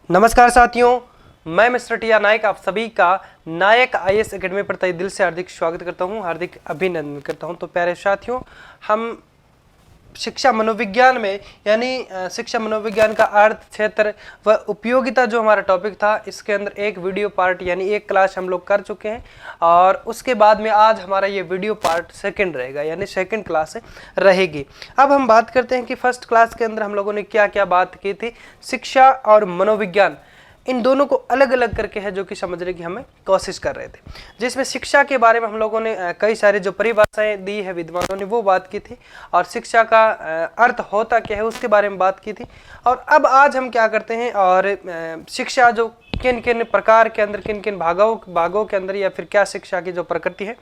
नमस्कार साथियों, मैं मिस्टर टी आर नायक आप सभी का नायक आईएएस एकेडमी पर तहे दिल से हार्दिक स्वागत करता हूं, हार्दिक अभिनंदन करता हूं। तो प्यारे साथियों, हम शिक्षा मनोविज्ञान में यानी शिक्षा मनोविज्ञान का अर्थ, क्षेत्र व उपयोगिता जो हमारा टॉपिक था, इसके अंदर एक वीडियो पार्ट यानी एक क्लास हम लोग कर चुके हैं और उसके बाद में आज हमारा ये वीडियो पार्ट सेकंड रहेगा यानी सेकंड क्लास रहेगी। अब हम बात करते हैं कि फर्स्ट क्लास के अंदर हम लोगों ने क्या क्या बात की थी। शिक्षा और मनोविज्ञान इन दोनों को अलग अलग करके है जो कि समझने की हमें कोशिश कर रहे थे, जिसमें शिक्षा के बारे में हम लोगों ने कई सारी जो परिभाषाएं दी है विद्वानों ने वो बात की थी और शिक्षा का अर्थ होता क्या है उसके बारे में बात की थी। और अब आज हम क्या करते हैं और शिक्षा जो किन किन प्रकार के अंदर, किन किन भागों के अंदर या फिर क्या शिक्षा की जो प्रकृति है,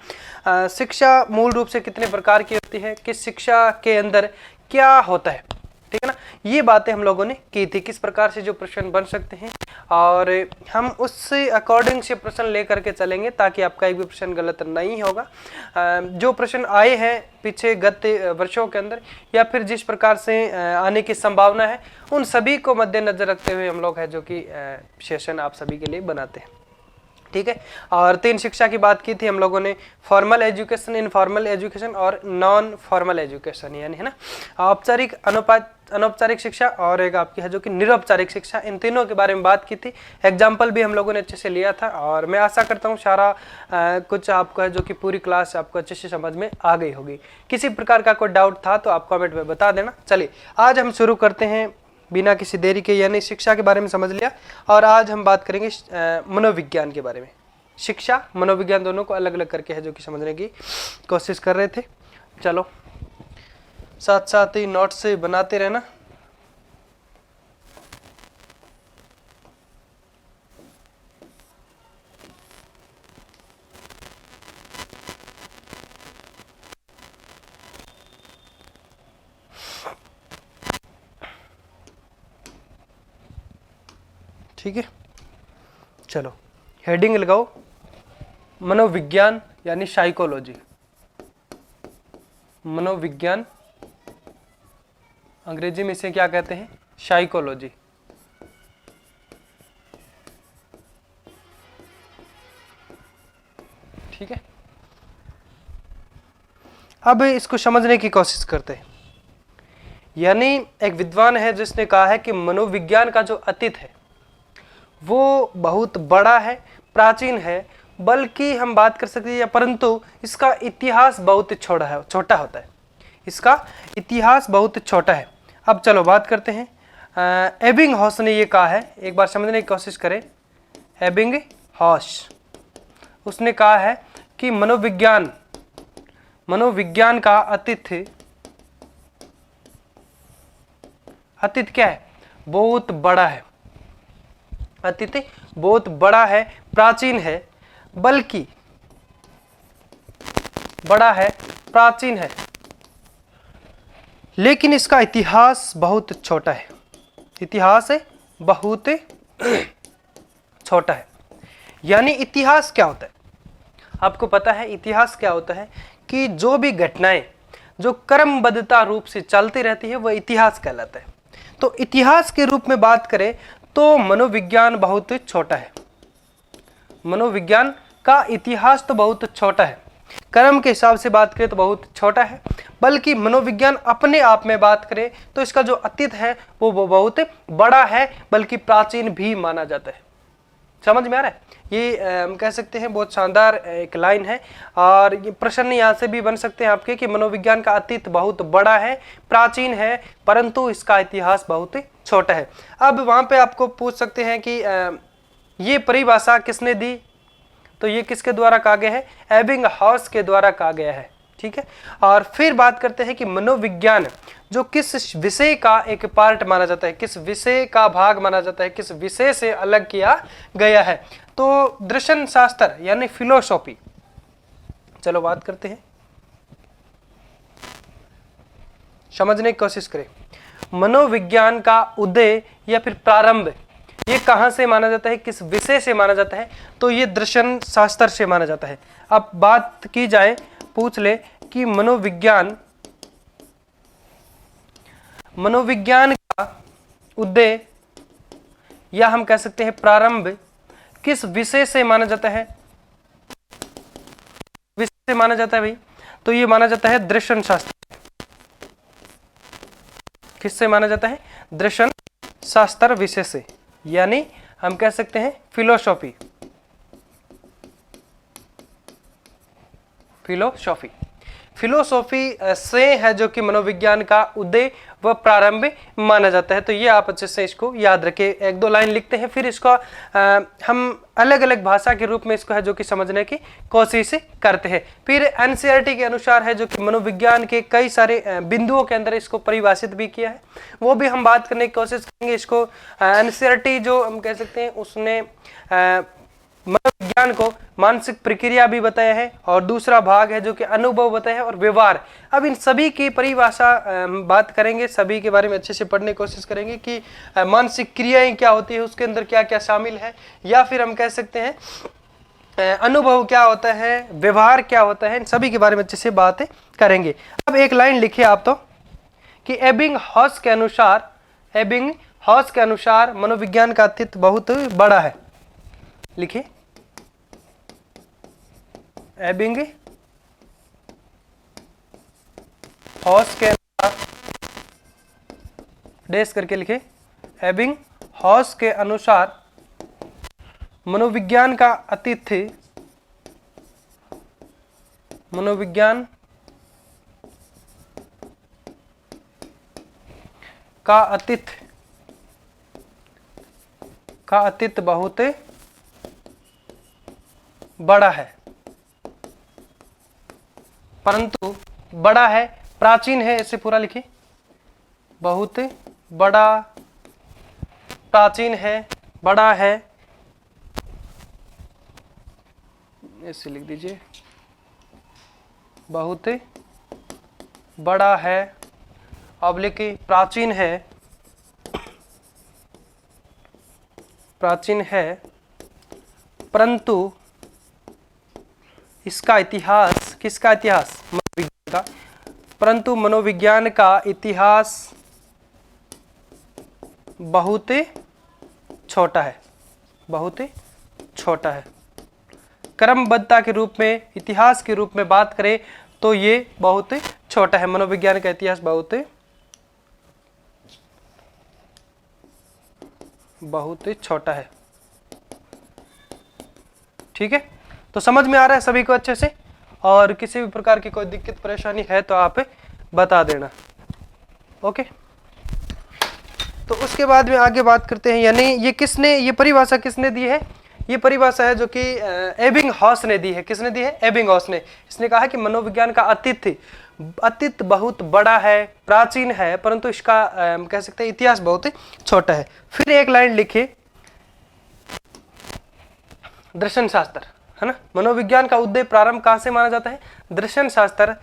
शिक्षा मूल रूप से कितने प्रकार की होती है, किस शिक्षा के अंदर क्या होता है, ठीक है ना। ये बातें हम लोगों ने की थी, किस प्रकार से जो प्रश्न बन सकते हैं और हम उससे अकॉर्डिंग से प्रश्न लेकर के चलेंगे ताकि आपका एक भी प्रश्न गलत नहीं होगा। जो प्रश्न आए हैं पीछे गत वर्षों के अंदर या फिर जिस प्रकार से आने की संभावना है, उन सभी को मद्देनजर रखते हुए हम लोग है जो कि सेशन आप सभी के लिए बनाते हैं, ठीक है। और 3 शिक्षा की बात की थी हम लोगों ने, फॉर्मल एजुकेशन, इनफॉर्मल एजुकेशन और नॉन फॉर्मल एजुकेशन, यानी है ना औपचारिक, अनौपचारिक शिक्षा और एक आपकी है जो कि निरौपचारिक शिक्षा। इन तीनों के बारे में बात की थी, एग्जाम्पल भी हम लोगों ने अच्छे से लिया था और मैं आशा करता हूँ सारा कुछ आपको है जो कि पूरी क्लास आपको अच्छे से समझ में आ गई होगी। किसी प्रकार का कोई डाउट था तो आप कमेंट में बता देना। चलिए आज हम शुरू करते हैं बिना किसी देरी के, यानी शिक्षा के बारे में समझ लिया और आज हम बात करेंगे मनोविज्ञान के बारे में। शिक्षा मनोविज्ञान दोनों को अलग अलग करके है जो कि समझने की कोशिश कर रहे थे। चलो साथ साथ ही नोट्स से बनाते रहना। ठीक है, चलो हेडिंग लगाओ, मनोविज्ञान यानी साइकोलॉजी। मनोविज्ञान अंग्रेजी में इसे क्या कहते हैं? साइकोलॉजी। ठीक है, अब इसको समझने की कोशिश करते हैं। यानी एक विद्वान है जिसने कहा है कि मनोविज्ञान का जो अतीत है वो बहुत बड़ा है, प्राचीन है, बल्कि हम बात कर सकते हैं परंतु इसका इतिहास बहुत छोटा होता है। इसका इतिहास बहुत छोटा है। अब चलो बात करते हैं। एबिंगहॉस ने ये कहा है, एक बार समझने की कोशिश करें। एबिंगहॉस उसने कहा है कि मनोविज्ञान का अतीत क्या है? बहुत बड़ा है। अतीत बहुत बड़ा है, प्राचीन है, बल्कि बड़ा है, प्राचीन है, लेकिन इसका इतिहास बहुत छोटा है। इतिहास बहुत छोटा है। यानी इतिहास क्या होता है? आपको पता है इतिहास क्या होता है? कि जो भी घटनाएं जो क्रमबद्धता रूप से चलती रहती है वह इतिहास कहलाता है। तो इतिहास के रूप में बात करें तो मनोविज्ञान बहुत छोटा है। मनोविज्ञान का इतिहास तो बहुत छोटा है, क्रम के हिसाब से बात करें तो बहुत छोटा है, बल्कि मनोविज्ञान अपने आप में बात करें तो इसका जो अतीत है वो बहुत बड़ा है, बल्कि प्राचीन भी माना जाता है। समझ में आ रहा है? ये हम कह सकते हैं बहुत शानदार एक लाइन है और ये प्रश्न यहाँ से भी बन सकते हैं आपके कि मनोविज्ञान का अतीत बहुत बड़ा है, प्राचीन है, परंतु इसका इतिहास बहुत छोटा है। अब वहाँ पे आपको पूछ सकते हैं कि ये परिभाषा किसने दी? तो ये किसके द्वारा कहा गया है? एबिंगहॉस के द्वारा कहा गया है। ठीक है, और फिर बात करते हैं कि मनोविज्ञान जो किस विषय का एक पार्ट माना जाता है, किस विषय का भाग माना जाता है, किस विषय से अलग किया गया है? तो दर्शन शास्त्र यानी फिलोसॉफी। चलो बात करते हैं, समझने की कोशिश करें। मनोविज्ञान का उदय या फिर प्रारंभ ये कहां से माना जाता है, किस विषय से माना जाता है? तो ये दर्शन शास्त्र से माना जाता है। अब बात की जाए, पूछ ले कि मनोविज्ञान का उदय या हम कह सकते हैं प्रारंभ किस विषय से माना जाता है? विषय से माना जाता है भाई, तो ये माना जाता है दर्शन शास्त्र। किससे माना जाता है? दर्शन शास्त्र विषय से, यानी हम कह सकते हैं फिलोसॉफी। फिलोसॉफी से है जो कि मनोविज्ञान का उदय व प्रारंभ माना जाता है। तो ये आप अच्छे से इसको याद रखें। एक दो लाइन लिखते हैं, फिर इसको हम अलग अलग भाषा के रूप में इसको है जो कि समझने की कोशिश करते हैं। फिर एनसीईआरटी के अनुसार है जो कि मनोविज्ञान के कई सारे बिंदुओं के अंदर इसको परिभाषित भी किया है, वो भी हम बात करने की कोशिश करेंगे। इसको एनसीईआरटी जो हम कह सकते हैं उसने मनोविज्ञान को मानसिक प्रक्रिया भी बताया है, और दूसरा भाग है जो कि अनुभव बताया है, और व्यवहार। अब इन सभी की परिभाषा हम बात करेंगे, सभी के बारे में अच्छे से पढ़ने की कोशिश करेंगे कि मानसिक क्रियाएं क्या होती है, उसके अंदर क्या क्या शामिल है, या फिर हम कह सकते हैं अनुभव क्या होता है, व्यवहार क्या होता है, इन सभी के बारे में अच्छे से बात करेंगे। अब एक लाइन लिखिए आप तो कि एबिंगहॉस के अनुसार मनोविज्ञान का अस्तित्व बहुत बड़ा है। लिखिए एबिंगहॉस के अनुसार, डेस करके लिखे, एबिंगहॉस के अनुसार मनोविज्ञान का अस्तित्व बहुत बड़ा है, परंतु बड़ा है, प्राचीन है, ऐसे पूरा लिखिए, बहुत बड़ा, प्राचीन है, बड़ा है, ऐसे लिख दीजिए, बहुत बड़ा है, अब लिखिए प्राचीन है, परंतु इसका इतिहास, किसका इतिहास? मनोविज्ञान का। परंतु मनोविज्ञान का इतिहास बहुत छोटा है, बहुत छोटा है। क्रमबद्धता के रूप में, इतिहास के रूप में बात करें तो ये बहुत छोटा है। मनोविज्ञान का इतिहास बहुत छोटा है। ठीक है, तो समझ में आ रहा है सभी को अच्छे से? और किसी भी प्रकार की कोई दिक्कत परेशानी है तो आप बता देना। ओके, तो उसके बाद में आगे बात करते हैं, यानी ये परिभाषा किसने दी है? ये परिभाषा है जो कि एबिंगहॉस ने दी है। किसने दी है? एबिंगहॉस ने। इसने कहा कि मनोविज्ञान का अस्तित्व बहुत बड़ा है, प्राचीन है, परंतु इसका कह सकते हैं इतिहास बहुत छोटा है। फिर एक लाइन लिखिए, दर्शन शास्त्र, है ना। मनोविज्ञान का उदय प्रारंभ कहाँ से माना जाता है? दर्शन शास्त्र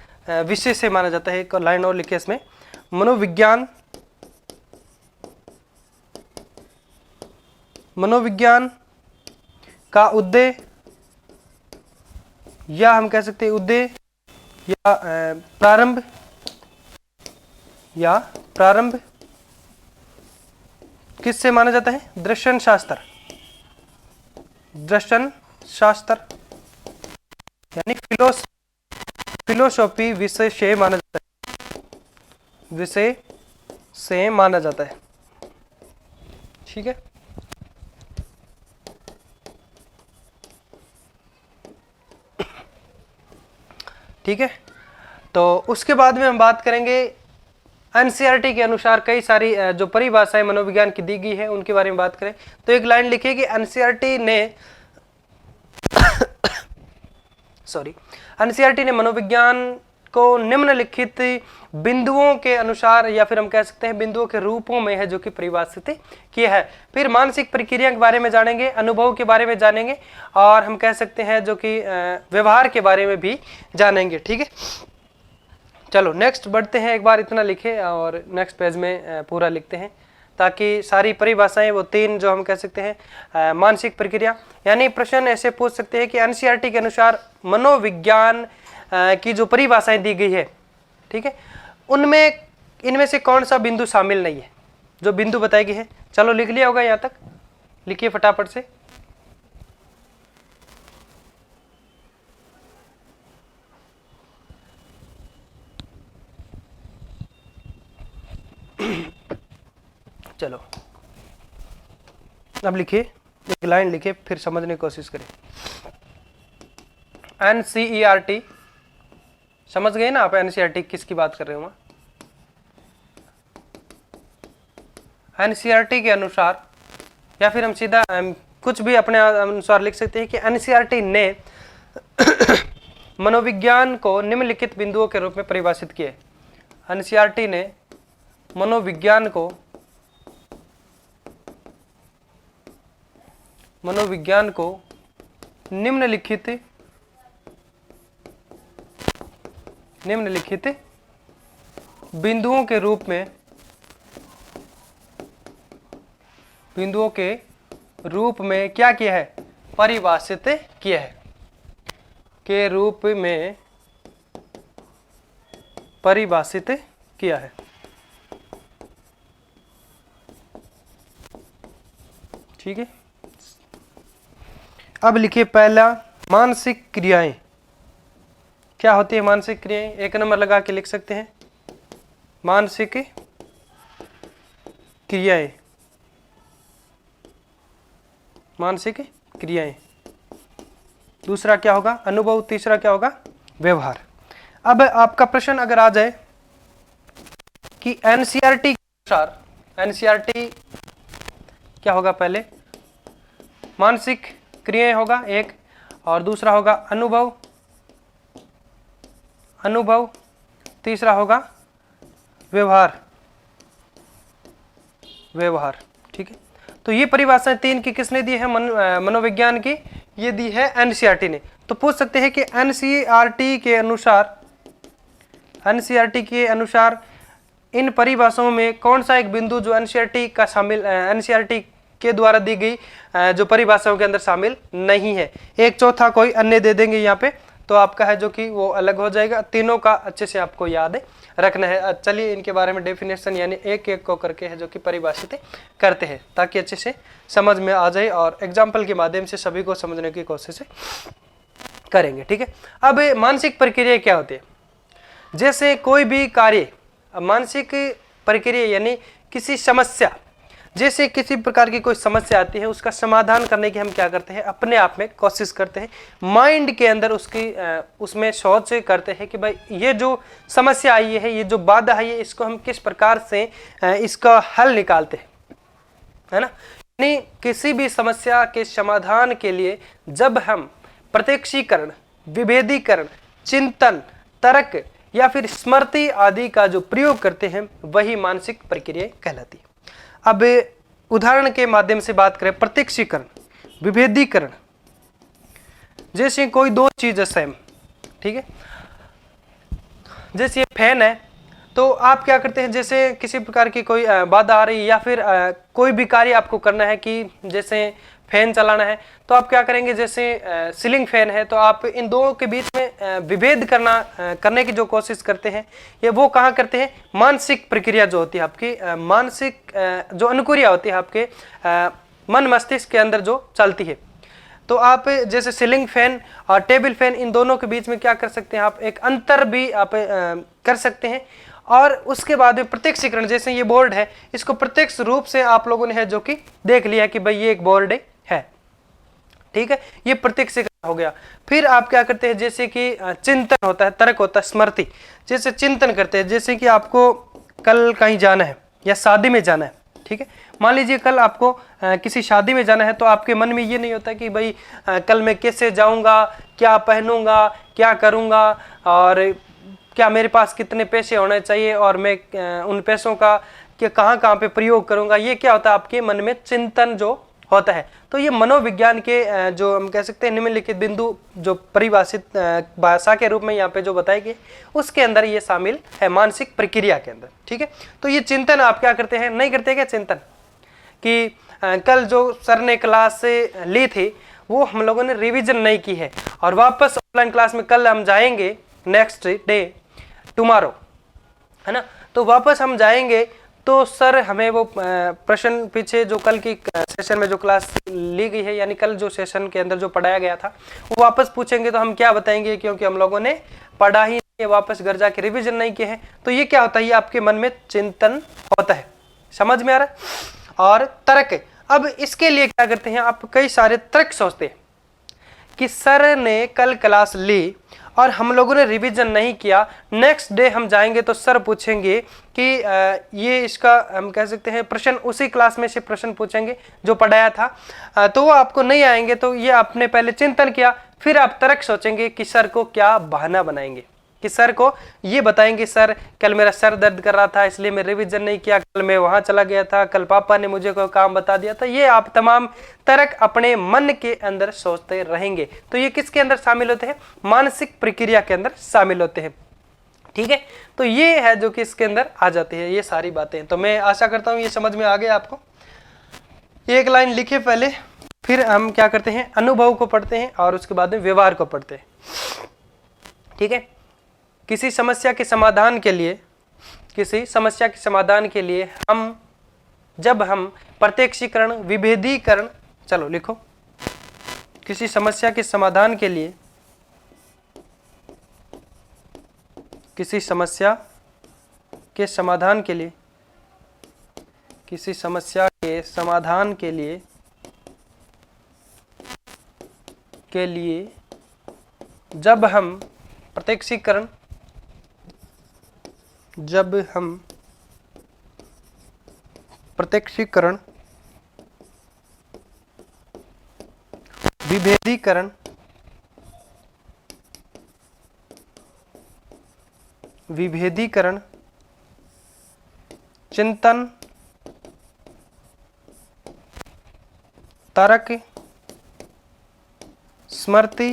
विषय से माना जाता है। एक लाइन और लिखिए इसमें, मनोविज्ञान का उदय, या हम कह सकते हैं उदय या प्रारंभ किससे माना जाता है? दर्शन शास्त्र यानी फिलोसॉफी विषय से माना जाता है, ठीक है। ठीक है, तो उसके बाद में हम बात करेंगे एनसीईआरटी के अनुसार कई सारी जो परिभाषाएं मनोविज्ञान की दी गई है उनके बारे में बात करें तो एक लाइन लिखिए कि एनसीईआरटी ने मनोविज्ञान को निम्नलिखित बिंदुओं के अनुसार, या फिर हम कह सकते हैं बिंदुओं के रूपों में है जो कि परिभाषित किया है। फिर मानसिक प्रक्रिया के बारे में जानेंगे, अनुभव के बारे में जानेंगे, और हम कह सकते हैं जो कि व्यवहार के बारे में भी जानेंगे। ठीक है, चलो नेक्स्ट बढ़ते हैं। एक बार इतना लिखे और नेक्स्ट पेज में पूरा लिखते हैं, ताकि सारी परिभाषाएं वो तीन जो हम कह सकते हैं मानसिक प्रक्रिया, यानी प्रश्न ऐसे पूछ सकते हैं कि एनसीईआरटी के अनुसार मनोविज्ञान की जो परिभाषाएं दी गई है, ठीक है, इनमें से कौन सा बिंदु शामिल नहीं है? जो बिंदु बताई गई है, चलो लिख लिया होगा यहाँ तक, लिखिए फटाफट से। चलो अब लिखिए, एक लाइन लिखिए, फिर समझने की कोशिश करें। NCERT, समझ गए ना आप NCERT किसकी बात कर रहे हो? NCERT के अनुसार, या फिर हम सीधा कुछ भी अपने अनुसार लिख सकते हैं कि NCERT ने मनोविज्ञान को निम्नलिखित बिंदुओं के रूप में परिभाषित किया है। NCERT ने मनोविज्ञान को निम्नलिखित बिंदुओं के रूप में क्या किया है? परिभाषित किया है, के रूप में परिभाषित किया है। ठीक है, अब लिखिए पहला, मानसिक क्रियाएं। क्या होती है मानसिक क्रियाएं? एक नंबर लगा के लिख सकते हैं, मानसिक क्रियाएं। मानसिक क्रियाएं। दूसरा क्या होगा? अनुभव। तीसरा क्या होगा? व्यवहार। अब आपका प्रश्न अगर आ जाए कि NCERT के अनुसार, NCERT क्या होगा? पहले मानसिक क्रियाएं होगा एक, और दूसरा होगा अनुभव, तीसरा होगा व्यवहार। ठीक है, तो ये परिभाषाएं तीन की किसने दी है? मनोविज्ञान की, ये दी है NCERT ने। तो पूछ सकते हैं कि NCERT के अनुसार इन परिभाषाओं में कौन सा एक बिंदु जो NCERT के द्वारा दी गई जो परिभाषाओं के अंदर शामिल नहीं है। एक चौथा कोई अन्य दे देंगे यहाँ पे, तो आपका है जो कि वो अलग हो जाएगा। तीनों का अच्छे से आपको याद रखना है। चलिए इनके बारे में डेफिनेशन यानी एक एक को करके है जो कि परिभाषित करते हैं, ताकि अच्छे से समझ में आ जाए और एग्जाम्पल के माध्यम से सभी को समझने की कोशिश करेंगे। ठीक है, अब मानसिक प्रक्रिया क्या होती है? जैसे कोई भी कार्य, मानसिक प्रक्रिया यानी किसी समस्या, जैसे किसी प्रकार की कोई समस्या आती है, उसका समाधान करने की हम क्या करते हैं? अपने आप में कोशिश करते हैं, माइंड के अंदर उसमें सोच करते हैं कि भाई ये जो समस्या आई है, ये जो बाधा आई है, इसको हम किस प्रकार से इसका हल निकालते हैं, है ना। यानी किसी भी समस्या के समाधान के लिए जब हम प्रत्यक्षीकरण, विभेदीकरण, चिंतन, तर्क या फिर स्मृति आदि का जो प्रयोग करते हैं, वही मानसिक प्रक्रिया कहलाती है। अब उदाहरण के माध्यम से बात करें, प्रत्यक्षीकरण, विभेदीकरण, जैसे कोई दो चीज है सेम, ठीक है, जैसे ये फैन है, तो आप क्या करते हैं? जैसे किसी प्रकार की कोई बाधा आ रही है या फिर कोई भी कार्य आपको करना है, कि जैसे फैन चलाना है, तो आप क्या करेंगे? जैसे सीलिंग फैन है, तो आप इन दोनों के बीच में विभेद करने की जो कोशिश करते हैं, ये वो कहाँ करते हैं? मानसिक प्रक्रिया जो होती है आपकी, मानसिक जो अनुक्रिया होती है आपके मन मस्तिष्क के अंदर जो चलती है। तो आप जैसे सीलिंग फैन और टेबल फैन, इन दोनों के बीच में क्या कर सकते हैं? आप एक अंतर भी आप कर सकते हैं। और उसके बाद में प्रत्यक्षीकरण, जैसे ये बोर्ड है, इसको प्रत्यक्ष रूप से आप लोगों ने है जो कि देख लिया कि भाई ये एक बोर्ड है, ठीक है, ये प्रत्यक्षीकरण हो गया। फिर आप क्या करते हैं? जैसे कि चिंतन होता है, तर्क होता है, स्मृति। जैसे चिंतन करते हैं, जैसे कि आपको कल कहीं जाना है या शादी में जाना है, ठीक है, मान लीजिए कल आपको किसी शादी में जाना है, तो आपके मन में ये नहीं होता कि भाई कल मैं कैसे जाऊंगा, क्या पहनूंगा, क्या करूंगा, और क्या मेरे पास कितने पैसे होने चाहिए, और मैं उन पैसों का कहाँ पे प्रयोग करूंगा। ये क्या होता है? आपके मन में चिंतन जो होता है। तो ये मनोविज्ञान के जो हम कह सकते हैं निम्नलिखित बिंदु जो परिभाषित भाषा के रूप में यहाँ पे जो बताए गए, उसके अंदर ये शामिल है, मानसिक प्रक्रिया के अंदर। ठीक है, तो ये चिंतन आप क्या करते हैं? नहीं करते क्या चिंतन? कि कल जो सर ने क्लास ली थी, वो हम लोगों ने रिविजन नहीं की है, और वापस ऑफलाइन क्लास में कल हम जाएंगे, नेक्स्ट डे, टुमारो, है ना, तो वापस हम जाएंगे, तो सर हमें वो प्रश्न पीछे जो कल की सेशन में जो क्लास ली गई है, यानी कल जो सेशन के अंदर जो पढ़ाया गया था वो वापस पूछेंगे तो हम क्या बताएंगे, क्योंकि हम लोगों ने पढ़ा ही नहीं, वापस घर जाके रिवीजन नहीं किए हैं। तो ये क्या होता है, ये आपके मन में चिंतन होता है, समझ में आ रहा है। और तर्क, अब इसके लिए क्या करते हैं, आप कई सारे तर्क सोचते हैं कि सर ने कल क्लास ली और हम लोगों ने रिवीजन नहीं किया, नेक्स्ट डे हम जाएंगे तो सर पूछेंगे कि ये इसका हम कह सकते हैं प्रश्न उसी क्लास में से प्रश्न पूछेंगे जो पढ़ाया था, तो वो आपको नहीं आएंगे। तो ये आपने पहले चिंतन किया, फिर आप तर्क सोचेंगे कि सर को क्या बहाना बनाएंगे, कि सर को ये बताएंगे सर कल मेरा सर दर्द कर रहा था इसलिए मैं रिवीजन नहीं किया, कल मैं वहां चला गया था, कल पापा ने मुझे कोई काम बता दिया था। ये आप तमाम तर्क अपने मन के अंदर सोचते रहेंगे। तो ये किसके अंदर शामिल होते हैं, मानसिक प्रक्रिया के अंदर शामिल होते हैं। ठीक है, तो ये है जो कि इसके अंदर आ जाती है ये सारी बातें। तो मैं आशा करता हूँ ये समझ में आ गया आपको। एक लाइन लिखे पहले, फिर हम क्या करते हैं, अनुभव को पढ़ते हैं और उसके बाद में व्यवहार को पढ़ते हैं। ठीक है, किसी समस्या के समाधान के लिए जब हम प्रत्यक्षीकरण, विभेदीकरण, चलो लिखो, किसी समस्या के समाधान के लिए जब हम प्रत्यक्षीकरण, विभेदीकरण, चिंतन, तर्क, स्मृति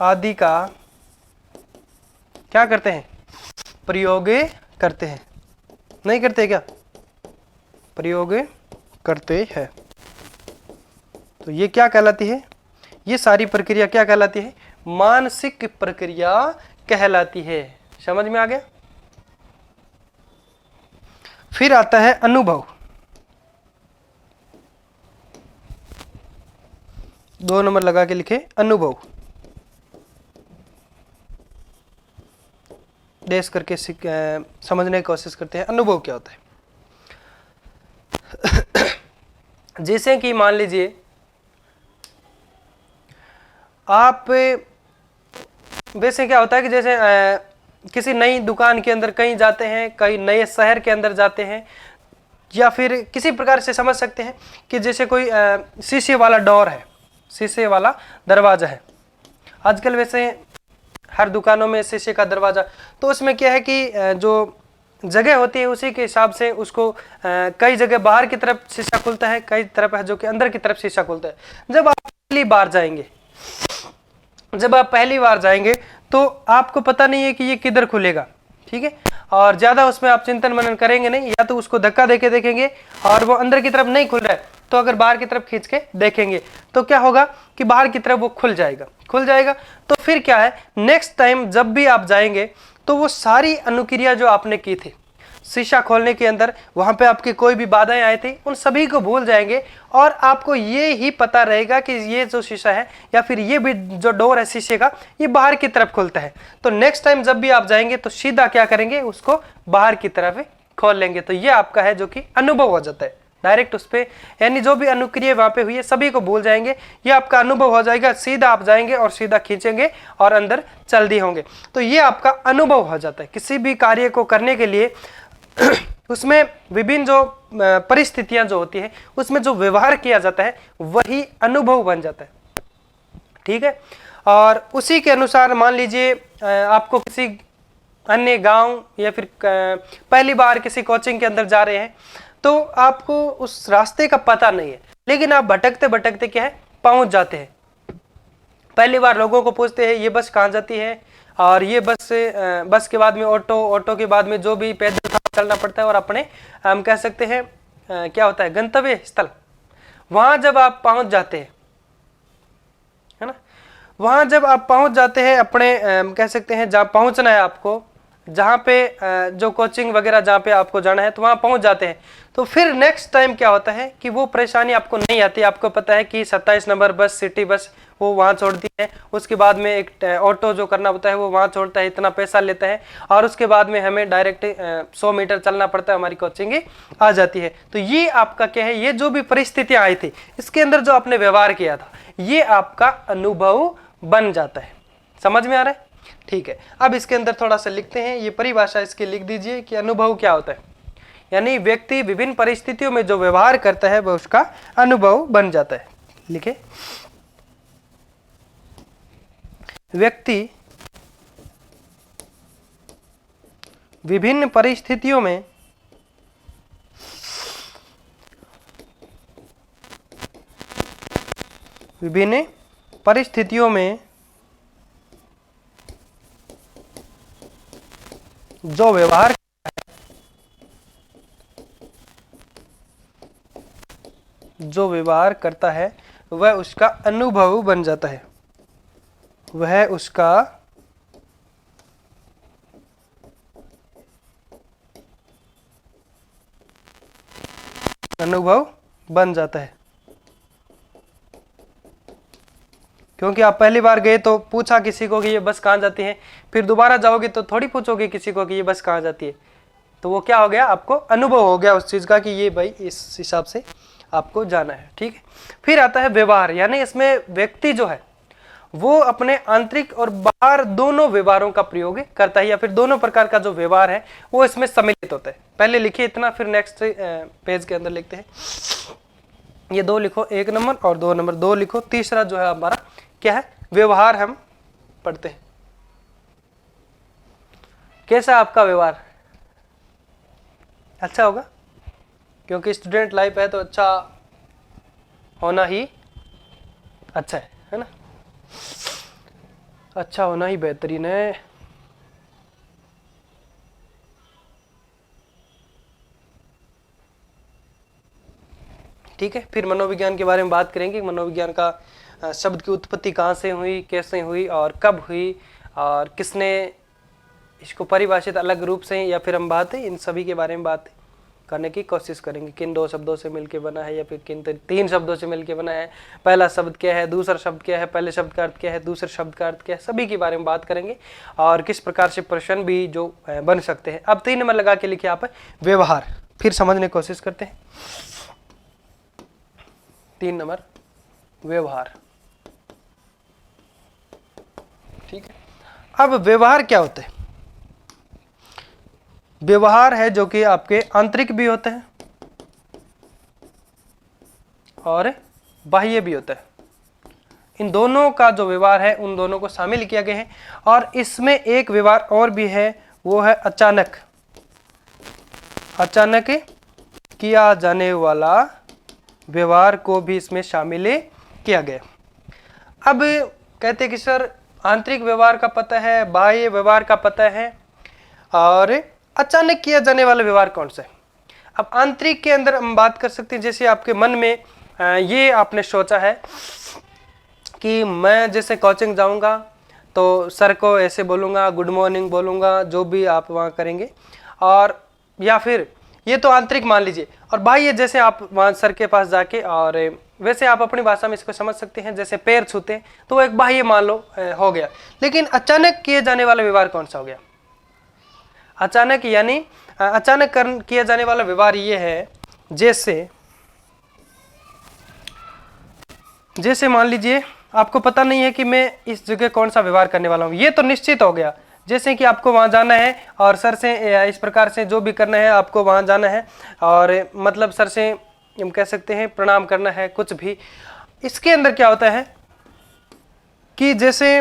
आदि का क्या करते हैं, प्रयोग करते हैं। नहीं करते क्या, प्रयोग करते हैं। तो ये क्या कहलाती है, ये सारी प्रक्रिया क्या कहलाती है, मानसिक प्रक्रिया कहलाती है। समझ में आ गया। फिर आता है अनुभव। 2 नंबर लगा के लिखे, अनुभव। देश करके समझने की कोशिश करते हैं अनुभव क्या होता है। जैसे कि मान लीजिए आप, वैसे क्या होता है कि जैसे किसी नई दुकान के अंदर कहीं जाते हैं, कहीं नए शहर के अंदर जाते हैं, या फिर किसी प्रकार से समझ सकते हैं कि जैसे कोई शीशे वाला डोर है, शीशे वाला दरवाजा है। आजकल वैसे हर दुकानों में शीशे का दरवाजा, तो उसमें क्या है कि जो जगह होती है उसी के हिसाब से उसको कई जगह बाहर की तरफ शीशा खुलता है, कई तरफ है जो कि अंदर की तरफ शीशा खुलता है। जब आप पहली बार जाएंगे तो आपको पता नहीं है कि ये किधर खुलेगा। ठीक है, और ज्यादा उसमें आप चिंतन मनन करेंगे नहीं, या तो उसको धक्का देके देखेंगे और वो अंदर की तरफ नहीं खुल रहा है तो अगर बाहर की तरफ खींच के देखेंगे तो क्या होगा कि बाहर की तरफ वो खुल जाएगा। तो फिर क्या है, नेक्स्ट टाइम जब भी आप जाएंगे तो वो सारी अनुक्रिया जो आपने की थी शीशा खोलने के अंदर, वहां पे आपकी कोई भी बाधाएं आई थी उन सभी को भूल जाएंगे और आपको ये ही पता रहेगा कि ये जो शीशा है या फिर ये भी जो डोर है शीशे का, ये बाहर की तरफ खुलता है। तो नेक्स्ट टाइम जब भी आप जाएंगे तो सीधा क्या करेंगे, उसको बाहर की तरफ खोल लेंगे। तो ये आपका है जो कि अनुभव हो जाता है डायरेक्ट उस पर, यानी जो भी अनुक्रिया वहां पे हुई है सभी को भूल जाएंगे, ये आपका अनुभव हो जाएगा। सीधा आप जाएंगे और सीधा खींचेंगे और अंदर चल दिए होंगे। तो ये आपका अनुभव हो जाता है। किसी भी कार्य को करने के लिए उसमें विभिन्न जो परिस्थितियां जो होती है उसमें जो व्यवहार किया जाता है वही अनुभव बन जाता है। ठीक है, और उसी के अनुसार मान लीजिए आपको किसी अन्य गांव या फिर पहली बार किसी कोचिंग के अंदर जा रहे हैं तो आपको उस रास्ते का पता नहीं है, लेकिन आप भटकते भटकते क्या है पहुंच जाते हैं। पहली बार लोगों को पूछते हैं ये बस कहाँ जाती है, और ये बस के बाद में ऑटो के बाद में जो भी पैदल चलना पड़ता है, और अपने हम कह सकते हैं क्या होता है गंतव्य स्थल, वहां जब आप पहुंच जाते हैं, है ना, वहां जब आप पहुंच जाते हैं अपने कह सकते हैं जहाँ पहुंचना है आपको, जहाँ पे जो कोचिंग वगैरह जहाँ पे आपको जाना है तो वहाँ पहुँच जाते हैं, तो फिर नेक्स्ट टाइम क्या होता है कि वो परेशानी आपको नहीं आती। आपको पता है कि 27 नंबर बस, सिटी बस वो वहाँ छोड़ती है, उसके बाद में एक ऑटो जो करना होता है वो वहाँ छोड़ता है, इतना पैसा लेता है, और उसके बाद में हमें डायरेक्ट 100 मीटर चलना पड़ता है, हमारी कोचिंग आ जाती है। तो ये आपका क्या है, ये जो भी परिस्थितियाँ आई थी इसके अंदर जो आपने व्यवहार किया था ये आपका अनुभव बन जाता है। समझ में आ रहा है? ठीक है, अब इसके अंदर थोड़ा सा लिखते हैं, ये परिभाषा इसकी लिख दीजिए कि अनुभव क्या होता है। यानी व्यक्ति विभिन्न परिस्थितियों में जो व्यवहार करता है वह उसका अनुभव बन जाता है। लिखे, व्यक्ति विभिन्न परिस्थितियों में जो व्यवहार करता है वह उसका अनुभव बन जाता है, वह उसका अनुभव बन जाता है। क्योंकि आप पहली बार गए तो पूछा किसी को कि ये बस कहाँ जाती है, फिर दोबारा जाओगे तो थोड़ी पूछोगे किसी को कि ये बस कहाँ जाती है, तो वो क्या हो गया, आपको अनुभव हो गया उस चीज़ का कि ये भाई इस हिसाब से आपको जाना है। ठीक है, फिर आता है व्यवहार, यानी इसमें व्यक्ति जो है वो अपने आंतरिक और बाहर दोनों व्यवहारों का प्रयोग करता है, या फिर दोनों प्रकार का जो व्यवहार है वो इसमें सम्मिलित होता है। पहले लिखिए इतना, फिर नेक्स्ट पेज के अंदर लिखते हैं, ये 2 लिखो, 1 नंबर और 2 नंबर, 2 लिखो। तीसरा जो है हमारा क्या है, व्यवहार हम पढ़ते हैं। कैसा आपका व्यवहार? अच्छा होगा, क्योंकि स्टूडेंट लाइफ है तो अच्छा होना ही अच्छा है ना, अच्छा होना ही बेहतरीन है। ठीक है, फिर मनोविज्ञान के बारे में बात करेंगे। मनोविज्ञान का शब्द की उत्पत्ति कहाँ से हुई, कैसे हुई और कब हुई, और किसने इसको परिभाषित अलग रूप से, या फिर हम बात है इन सभी के बारे में बात करने की कोशिश करेंगे। किन 2 शब्दों से मिलके बना है, या फिर किन 3 शब्दों से मिलके बना है, पहला शब्द क्या है, दूसरा शब्द क्या है, पहले शब्द का अर्थ क्या है, दूसरे शब्द का अर्थ क्या है, सभी के बारे में बात करेंगे, और किस प्रकार से प्रश्न भी जो बन सकते हैं। अब 3 नंबर लगा के लिखिए आप व्यवहार, फिर समझने की कोशिश करते हैं। 3 नंबर व्यवहार। ठीक है, अब व्यवहार क्या होता है? व्यवहार है जो कि आपके आंतरिक भी होते हैं और बाह्य भी होता है। इन दोनों का जो व्यवहार है उन दोनों को शामिल किया गया है, और इसमें एक व्यवहार और भी है, वो है अचानक किया जाने वाला व्यवहार को भी इसमें शामिल किया गया। अब कहते हैं कि सर आंतरिक व्यवहार का पता है, बाह्य व्यवहार का पता है, और अचानक किया जाने वाला व्यवहार कौन सा है? अब आंतरिक के अंदर हम बात कर सकते हैं, जैसे आपके मन में ये आपने सोचा है कि मैं जैसे कोचिंग जाऊंगा तो सर को ऐसे बोलूँगा, गुड मॉर्निंग बोलूँगा, जो भी आप वहाँ करेंगे, और या फिर ये तो आंतरिक मान लीजिए, और बाह्य जैसे आप वहाँ सर के पास जाके, और वैसे आप अपनी भाषा में इसको समझ सकते हैं, जैसे पैर छूते हैं तो वो एक बाह्य मान लो हो गया। लेकिन अचानक किए जाने वाला व्यवहार कौन सा हो गया? अचानक यानी अचानक किया जाने वाला व्यवहार ये है, जैसे मान लीजिए आपको पता नहीं है कि मैं इस जगह कौन सा व्यवहार करने वाला हूँ, ये तो निश्चित हो गया। जैसे कि आपको वहाँ जाना है और सर से इस प्रकार से जो भी करना है, आपको वहाँ जाना है और मतलब सर से हम कह सकते हैं प्रणाम करना है, कुछ भी। इसके अंदर क्या होता है कि जैसे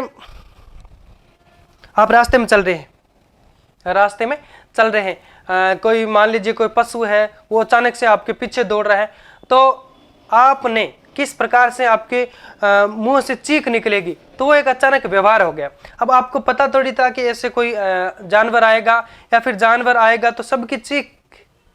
आप रास्ते में चल रहे हैं, कोई मान लीजिए कोई पशु है वो अचानक से आपके पीछे दौड़ रहा है, तो आपने किस प्रकार से आपके मुंह से चीख निकलेगी, तो वो एक अचानक व्यवहार हो गया। अब आपको पता थोड़ी था कि ऐसे कोई जानवर आएगा, या फिर जानवर आएगा तो सबकी चीख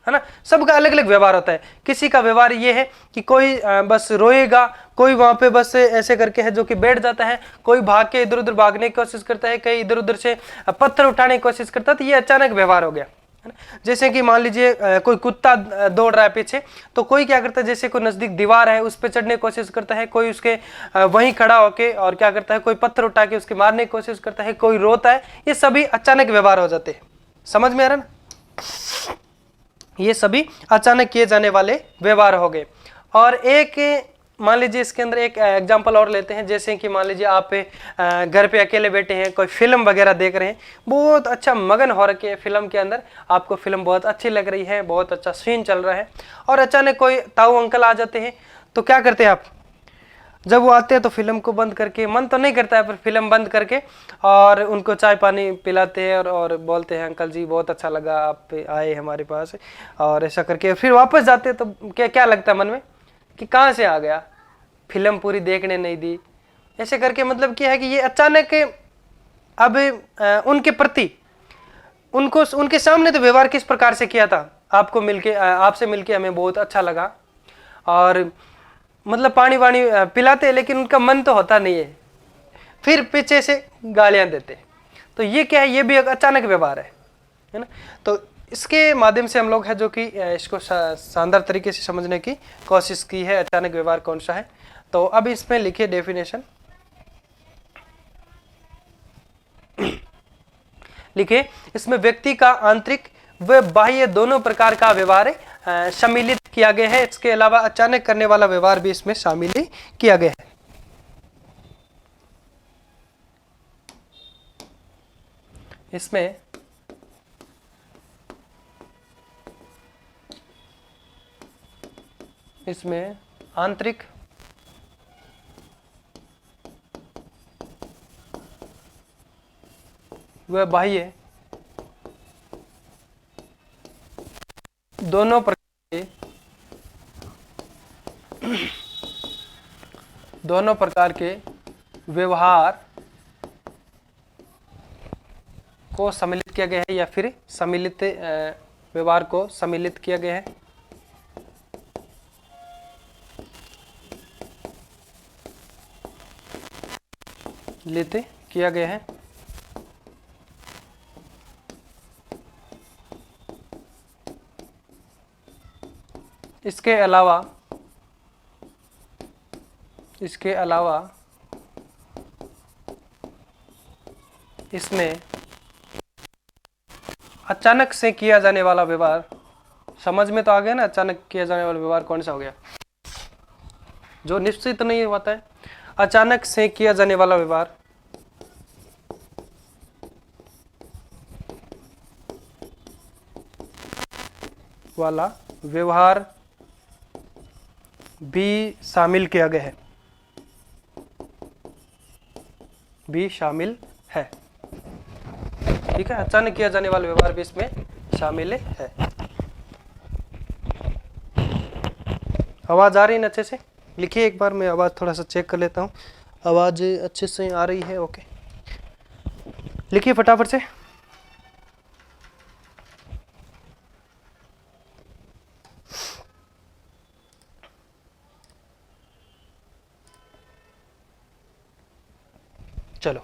है ना। सबका अलग अलग व्यवहार होता है। किसी का व्यवहार ये है कि कोई बस रोएगा, कोई वहां पे बस ऐसे करके है जो कि बैठ जाता है, कोई भाग के इधर उधर भागने की कोशिश करता है, कई इधर उधर से पत्थर उठाने की कोशिश करता है। तो ये अचानक व्यवहार हो गया, है ना। जैसे कि मान लीजिए कोई कुत्ता दौड़ रहा है पीछे, तो कोई क्या करता है, जैसे कोई नजदीक दीवार है उस पर चढ़ने की कोशिश करता है, कोई उसके वहीं खड़ा होके और क्या करता है, कोई पत्थर उठा के उसके मारने की कोशिश करता है, कोई रोता है। ये सभी अचानक व्यवहार हो जाते हैं। समझ में आ रहा ना। ये सभी अचानक किए जाने वाले व्यवहार हो गए। और एक मान लीजिए इसके अंदर एक एग्जांपल और लेते हैं। जैसे कि मान लीजिए आप घर पे अकेले बैठे हैं, कोई फिल्म वगैरह देख रहे हैं, बहुत अच्छा मगन हो रखे हैं फिल्म के अंदर, आपको फिल्म बहुत अच्छी लग रही है, बहुत अच्छा सीन चल रहा है, और अचानक कोई ताऊ अंकल आ जाते हैं। तो क्या करते हैं आप, जब वो आते हैं तो फिल्म को बंद करके, मन तो नहीं करता है पर फिल्म बंद करके, और उनको चाय पानी पिलाते हैं और बोलते हैं अंकल जी बहुत अच्छा लगा आप आए हमारे पास, और ऐसा करके फिर वापस जाते हैं। तो क्या क्या लगता है मन में कि कहाँ से आ गया, फिल्म पूरी देखने नहीं दी, ऐसे करके। मतलब क्या है कि ये अचानक अब उनके प्रति, उनको उनके सामने तो व्यवहार किस प्रकार से किया था, आपको मिलके, आपसे मिलके हमें बहुत अच्छा लगा, और मतलब पानी वानी पिलाते, लेकिन उनका मन तो होता नहीं है, फिर पीछे से गालियां देते। तो ये क्या है, ये भी एक अचानक व्यवहार है ना। तो इसके माध्यम से हम लोग है जो कि इसको शानदार तरीके से समझने की कोशिश की है, अचानक व्यवहार कौन सा है। तो अब इसमें लिखिए डेफिनेशन, लिखिए इसमें व्यक्ति का आंतरिक व बाह्य दोनों प्रकार का व्यवहार सम्मिलित किया गया है। इसके अलावा अचानक करने वाला व्यवहार भी इसमें शामिल किया गया है। इसमें आंतरिक व बाह्य दोनों प्रकार के व्यवहार को सम्मिलित किया गया है, या फिर सम्मिलित व्यवहार को सम्मिलित किया गया है। लेते किया गया है। इसके अलावा इसमें अचानक से किया जाने वाला व्यवहार, समझ में तो आ गया ना, अचानक किया जाने वाला व्यवहार कौन सा हो गया, जो निश्चित नहीं होता है। अचानक से किया जाने वाला व्यवहार भी शामिल किया गया है, भी शामिल है। ठीक है, अचानक किया जाने वाला व्यवहार भी इसमें शामिल है। आवाज आ रही है ना अच्छे से? लिखिए एक बार, मैं आवाज थोड़ा सा चेक कर लेता हूँ, आवाज अच्छे से आ रही है? ओके, लिखिए फटाफट से। चलो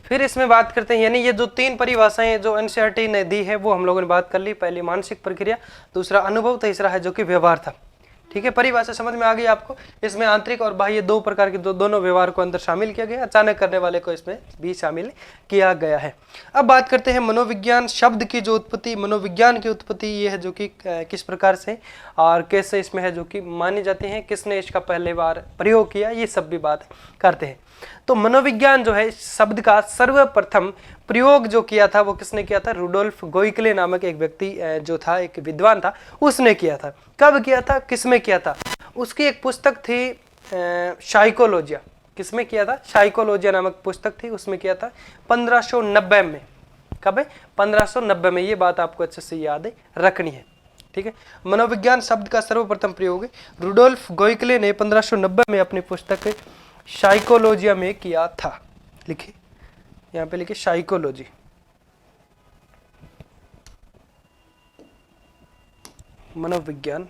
फिर इसमें बात करते हैं, यानी ये जो तीन परिभाषाएं जो एनसीईआरटी ने दी है वो हम लोगों ने बात कर ली। पहली मानसिक प्रक्रिया, दूसरा अनुभव, तीसरा है जो कि व्यवहार था। ठीक है, परिभाषा समझ में आ गई आपको। इसमें आंतरिक और बाह्य दो प्रकार के दोनों व्यवहार को अंदर शामिल किया गया, अचानक करने वाले को इसमें भी शामिल किया गया है। अब बात करते हैं मनोविज्ञान शब्द की जो उत्पत्ति, मनोविज्ञान की उत्पत्ति ये है जो कि किस प्रकार से और कैसे इसमें है जो कि मानी जाती है, किसने इसका पहले बार प्रयोग किया, ये सब भी बात करते हैं। तो मनोविज्ञान जो है इस शब्द का सर्वप्रथम प्रयोग जो किया था वो किसने किया था? रुडोल्फ गोइकले नामक एक व्यक्ति जो था, एक विद्वान था, उसने किया था। कब किया था, किसमें किया था? उसकी एक पुस्तक थी साइकोलॉजिया। किसमें किया था? साइकोलॉजिया नामक पुस्तक थी, उसमें किया था 1590 में। कब है? 1590 में। ये बात आपको अच्छे से याद रखनी है। ठीक है, मनोविज्ञान शब्द का सर्वप्रथम प्रयोग रुडोल्फ गोइकले ने 1590 में अपनी पुस्तक साइकोलॉजिया में किया था। लिखिए यहाँ पे, लिखिए साइकोलॉजी। मनोविज्ञान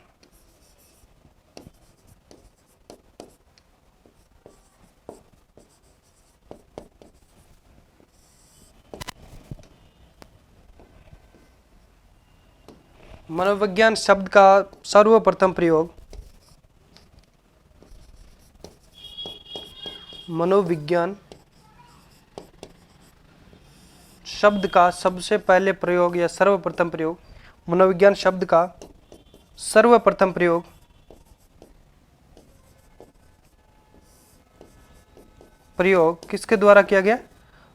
मनोविज्ञान शब्द का सर्वप्रथम प्रयोग मनोविज्ञान शब्द का सबसे पहले प्रयोग या सर्वप्रथम प्रयोग मनोविज्ञान शब्द का सर्वप्रथम प्रयोग किसके द्वारा किया गया?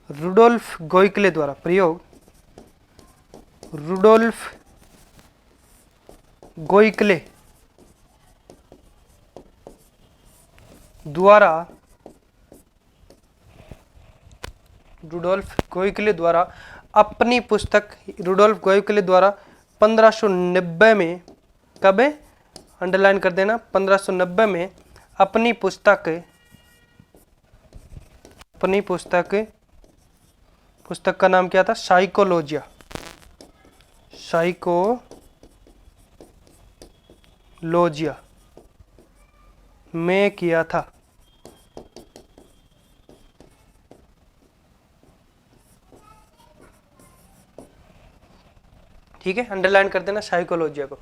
रुडोल्फ गोइकले द्वारा। प्रयोग रुडोल्फ गोइकले द्वारा अपनी पुस्तक रुडोल्फ गोइकले द्वारा 1590 में, कब है अंडरलाइन कर देना, 1590 में अपनी पुस्तक का नाम क्या था? साइकोलॉजिया में किया था। ठीक है, अंडरलाइन कर देना साइकोलॉजिया को।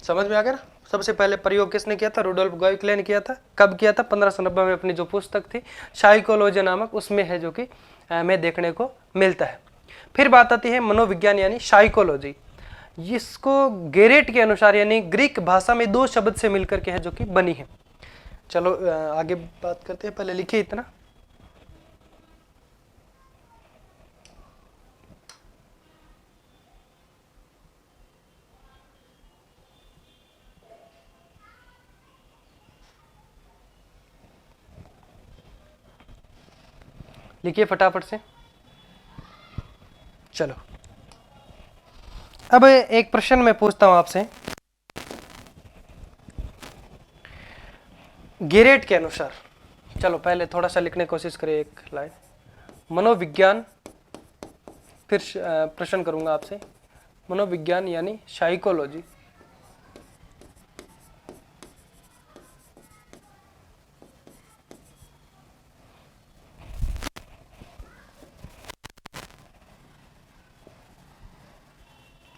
समझ में आ गया ना? सबसे पहले प्रयोग किसने किया था? रुडोल्फ गोइकले ने किया था। कब किया था? 1590 में अपनी जो पुस्तक थी साइकोलॉजिया नामक, उसमें है, जो कि हमें देखने को मिलता है। फिर बात आती है मनोविज्ञान यानी साइकोलॉजी। इसको गेरेट के अनुसार यानी ग्रीक भाषा में 2 शब्द से मिलकर के है, जो कि बनी है। चलो आगे बात करते हैं, पहले लिखिए इतना। लिखिए फटाफट से। चलो अब एक प्रश्न मैं पूछता हूं आपसे। गेरेट के अनुसार, चलो पहले थोड़ा सा लिखने की कोशिश करें, एक लाइन। मनोविज्ञान, फिर प्रश्न करूंगा आपसे। मनोविज्ञान यानी साइकोलॉजी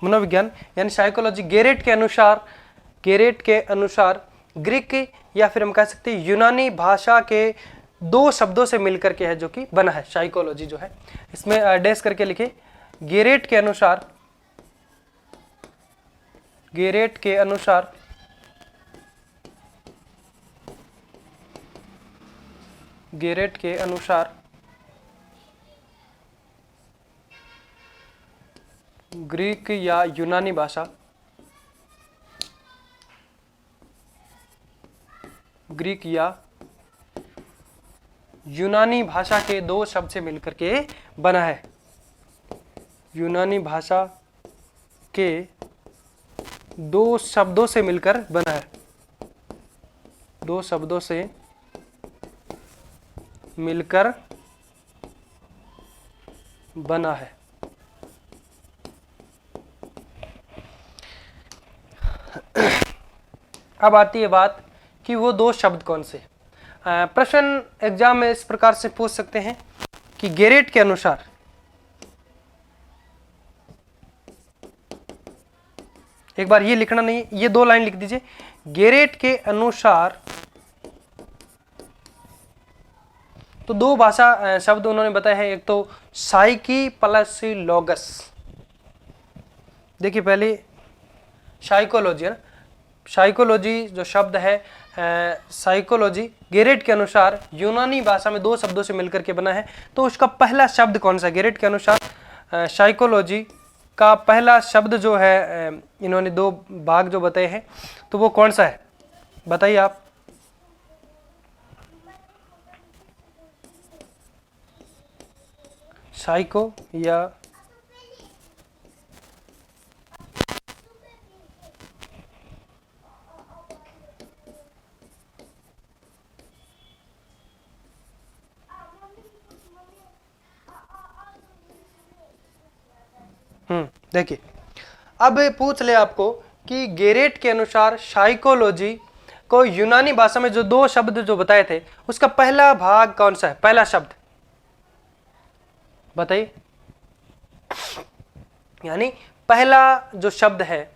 मनोविज्ञान यानी साइकोलॉजी गेरेट के अनुसार ग्रीक या फिर हम कह सकते हैं यूनानी भाषा के 2 शब्दों से मिलकर के है, जो कि बना है साइकोलॉजी जो है। इसमें डैश करके लिखे। गेरेट के अनुसार ग्रीक या यूनानी भाषा के 2 शब्द से मिलकर के बना है। यूनानी भाषा के 2 शब्दों से मिलकर बना है। 2 शब्दों से मिलकर बना है। अब आती है बात कि वो 2 शब्द कौन से। प्रश्न एग्जाम में इस प्रकार से पूछ सकते हैं कि गेरेट के अनुसार एक बार ये लिखना नहीं, ये 2 लाइन लिख दीजिए। गेरेट के अनुसार तो 2 भाषा शब्द उन्होंने बताए हैं। एक तो साइकी प्लस लॉगस। देखिए पहले साइकोलॉजी है ना, साइकोलॉजी जो शब्द है साइकोलॉजी गेरेट के अनुसार यूनानी भाषा में 2 शब्दों से मिलकर के बना है। तो उसका पहला शब्द कौन सा? गेरेट के अनुसार साइकोलॉजी का पहला शब्द जो है, इन्होंने 2 भाग जो बताए हैं, तो वो कौन सा है बताइए आप। साइको या देखिए, अब पूछ ले आपको कि गेरेट के अनुसार साइकोलॉजी को यूनानी भाषा में जो दो शब्द जो बताए थे उसका पहला भाग कौन सा है, पहला शब्द बताइए। यानी पहला जो शब्द है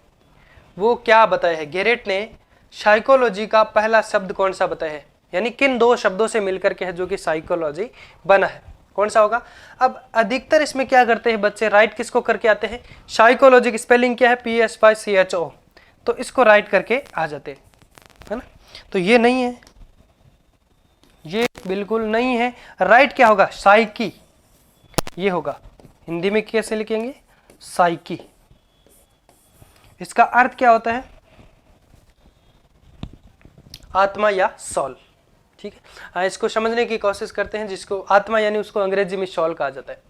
वो क्या बताया है, गेरेट ने साइकोलॉजी का पहला शब्द कौन सा बताया है, यानी किन दो शब्दों से मिलकर के है जो कि साइकोलॉजी बना है, कौन सा होगा। अब अधिकतर इसमें क्या करते हैं बच्चे, राइट किसको करके आते हैं, साइकोलॉजी की स्पेलिंग क्या है, PSYCHO, तो इसको राइट करके आ जाते हैं, है ना। तो ये नहीं है, ये बिल्कुल नहीं है। राइट क्या होगा, साइकी, ये होगा। हिंदी में कैसे लिखेंगे, साइकी। इसका अर्थ क्या होता है, आत्मा या सॉल। ठीक है, इसको समझने की कोशिश करते हैं। जिसको आत्मा यानी उसको अंग्रेजी में सॉल कहा जाता है।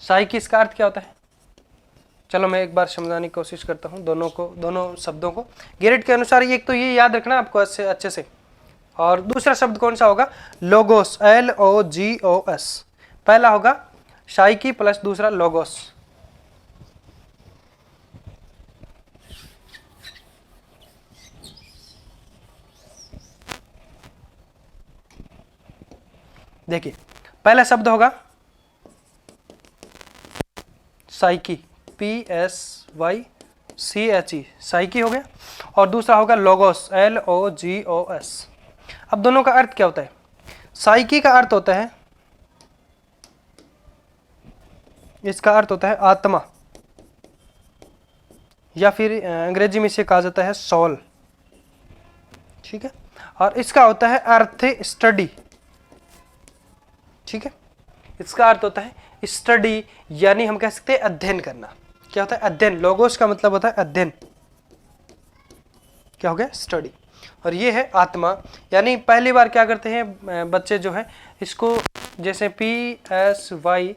साइकी इसका अर्थ क्या होता है, चलो मैं एक बार समझाने की कोशिश करता हूं दोनों को, दोनों शब्दों को। गेरेट के अनुसार एक तो ये याद रखना आपको अच्छे से, और दूसरा शब्द कौन सा होगा, लोगोस, LOGOS। पहला होगा साइकी प्लस दूसरा लोगोस। देखिए, पहला शब्द होगा साइकी, PSYCHE, साइकी हो गया, और दूसरा होगा लोगोस, LOGOS। अब दोनों का अर्थ क्या होता है, साइकी का अर्थ होता है, इसका अर्थ होता है आत्मा, या फिर अंग्रेजी में इसे कहा जाता है सोल। ठीक है, और इसका होता है अर्थ स्टडी। ठीक है, इसका अर्थ होता है स्टडी, यानी हम कह सकते हैं अध्ययन करना। क्या होता है, अध्ययन। लोगोस का मतलब होता है अध्ययन, क्या हो गया, स्टडी। और ये है आत्मा, यानी पहली बार क्या करते हैं बच्चे जो है इसको, जैसे PSYCHO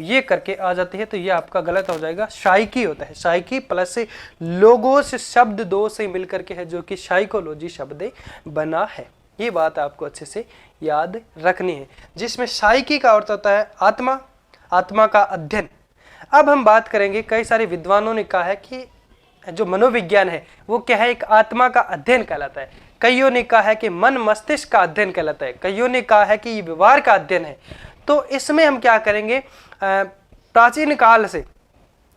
ये करके आ जाती है, तो ये आपका गलत हो जाएगा, साइकी होता है। साइकी प्लस लोगोस शब्द दो से मिलकर के है जो कि साइकोलॉजी शब्द बना है। ये बात आपको अच्छे से याद रखनी है, जिसमें साइकी का अर्थ होता है आत्मा, आत्मा का अध्ययन। अब हम बात करेंगे, कई सारे विद्वानों ने कहा है कि जो मनोविज्ञान है वो क्या है, एक आत्मा का अध्ययन कहलाता है। कईयों ने कहा है कि मन मस्तिष्क का अध्ययन कहलाता है, कईयों ने कहा है कि ये व्यवहार का अध्ययन है। तो इसमें हम क्या करेंगे, प्राचीन काल से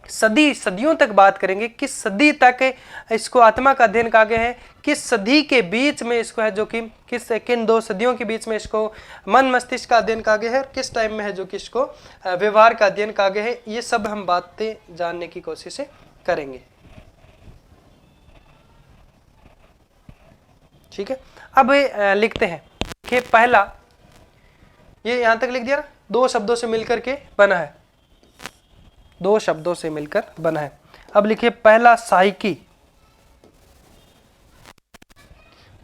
सदियों तक बात करेंगे, किस सदी तक इसको आत्मा का अध्ययन कहा गया है, किस सदी के बीच में इसको है जो कि किन दो सदियों के बीच में इसको मन मस्तिष्क का अध्ययन कहा गया है, और किस टाइम में है जो कि इसको व्यवहार का अध्ययन कहा गया है। ये सब हम बातें जानने की कोशिश करेंगे। ठीक है, अब लिखते हैं कि पहला, ये यहां तक लिख दिया ना, दो शब्दों से मिलकर के बना है, दो शब्दों से मिलकर बना है। अब लिखिए पहला साइकी,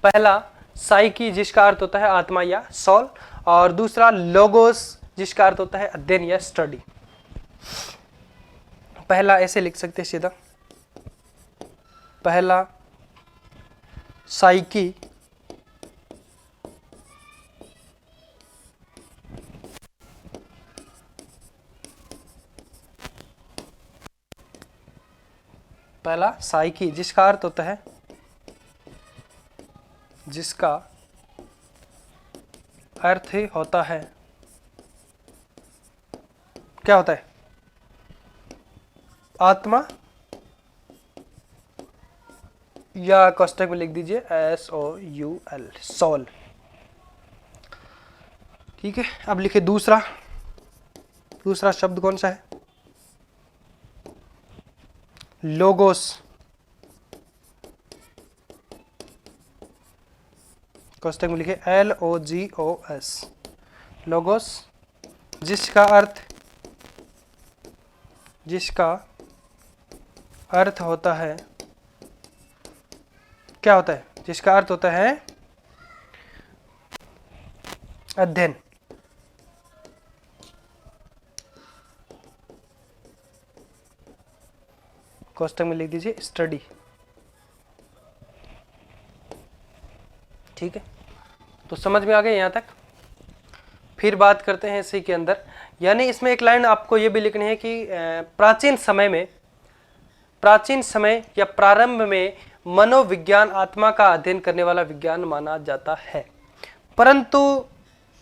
पहला साइकी जिसका अर्थ होता है आत्मा या सोल, और दूसरा लोगोस जिसका अर्थ होता है अध्ययन या स्टडी। पहला ऐसे लिख सकते हैं सीधा, पहला साइकी पहला साइकी जिसका अर्थ होता है, जिसका अर्थ ही होता है, क्या होता है, आत्मा, या कोष्टक में लिख दीजिए SOUL, सोल। ठीक है, अब लिखे दूसरा शब्द कौन सा है, लोगोस। कोष्टक में लिखे LOGOS, लोगोस, जिसका अर्थ होता है, क्या होता है, जिसका अर्थ होता है अध्ययन। कोष्टक में लिख दीजिए स्टडी। ठीक है, तो समझ में आ गया यहाँ तक। फिर बात करते हैं इसी के अंदर, यानी इसमें एक लाइन आपको ये भी लिखनी है कि प्राचीन समय या प्रारंभ में मनोविज्ञान आत्मा का अध्ययन करने वाला विज्ञान माना जाता है। परंतु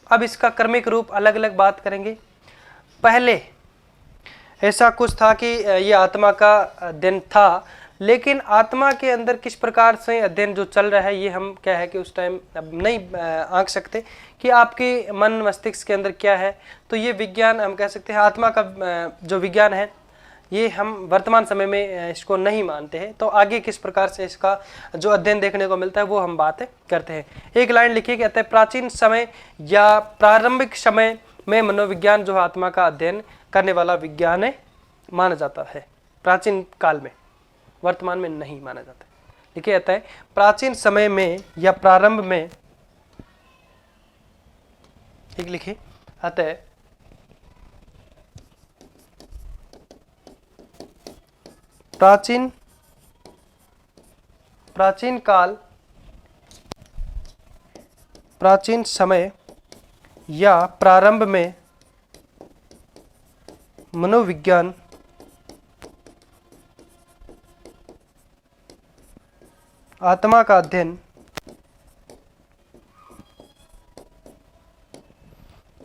अब इसका क्रमिक रूप अलग अलग बात करेंगे। पहले ऐसा कुछ था कि ये आत्मा का अध्ययन था, लेकिन आत्मा के अंदर किस प्रकार से अध्ययन जो चल रहा है ये हम क्या है कि उस टाइम अब नहीं आंक सकते कि आपके मन मस्तिष्क के अंदर क्या है। तो ये विज्ञान हम कह सकते हैं आत्मा का जो विज्ञान है ये हम वर्तमान समय में इसको नहीं मानते हैं। तो आगे किस प्रकार से इसका जो अध्ययन देखने को मिलता है वो हम बातें करते हैं। एक लाइन लिखी कहते हैं प्राचीन समय या प्रारंभिक समय में मनोविज्ञान जो आत्मा का अध्ययन करने वाला विज्ञान माना जाता है। प्राचीन काल में, वर्तमान में नहीं माना जाता। लिखे जाता है प्राचीन समय में या प्रारंभ में, एक लिखे आता है प्राचीन समय या प्रारंभ में मनोविज्ञान आत्मा का अध्ययन